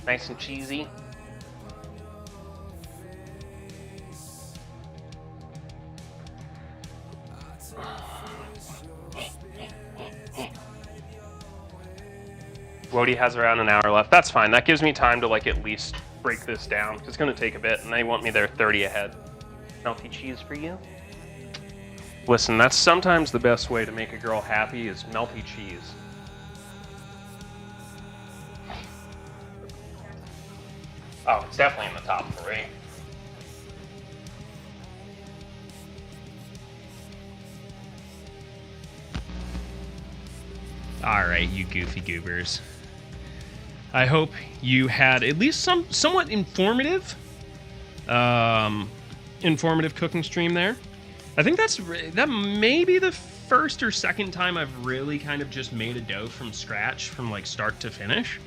Nice and cheesy. Wody has around an hour left. That's fine. That gives me time to like at least break this down. It's going to take a bit, and they want me there 30 ahead. Melty cheese for you. Listen, that's sometimes the best way to make a girl happy is melty cheese. Oh, it's definitely in the top 3. All right, you goofy goobers. I hope you had at least some somewhat informative cooking stream there. I think that may be the first or second time I've really kind of just made a dough from scratch, from like start to finish,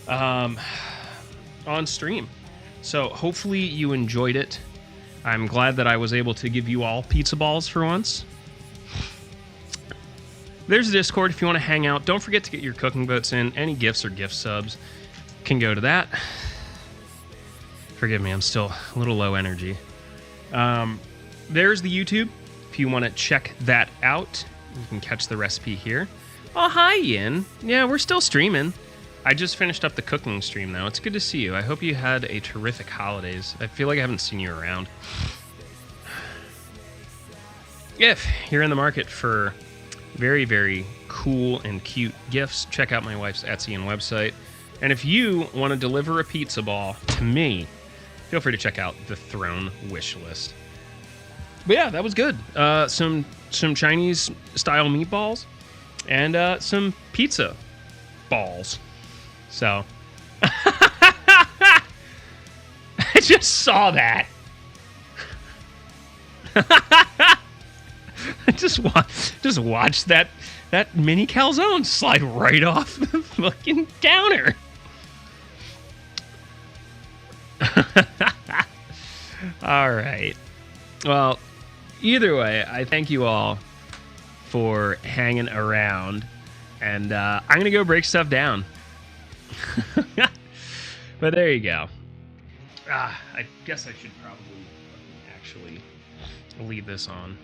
on stream. So hopefully you enjoyed it. I'm glad that I was able to give you all pizza balls for once. there's the Discord if you want to hang out. Don't forget to get your cooking votes in. Any gifts or gift subs can go to that. Forgive me, I'm still a little low energy. There's the YouTube. If you want to check that out, you can catch the recipe here. Oh, hi, Yin. Yeah, we're still streaming. I just finished up the cooking stream, though. It's good to see you. I hope you had a terrific holidays. I feel like I haven't seen you around. If you're in the market for very, very cool and cute gifts, check out my wife's Etsy and website. And if you want to deliver a pizza ball to me, feel free to check out the Throne wish list. But yeah, that was good. Some Chinese style meatballs and some pizza balls. So I just saw that. just watch that mini calzone slide right off the fucking counter. All right. Well, either way, I thank you all for hanging around, and I'm gonna go break stuff down. But there you go. I guess I should probably actually leave this on.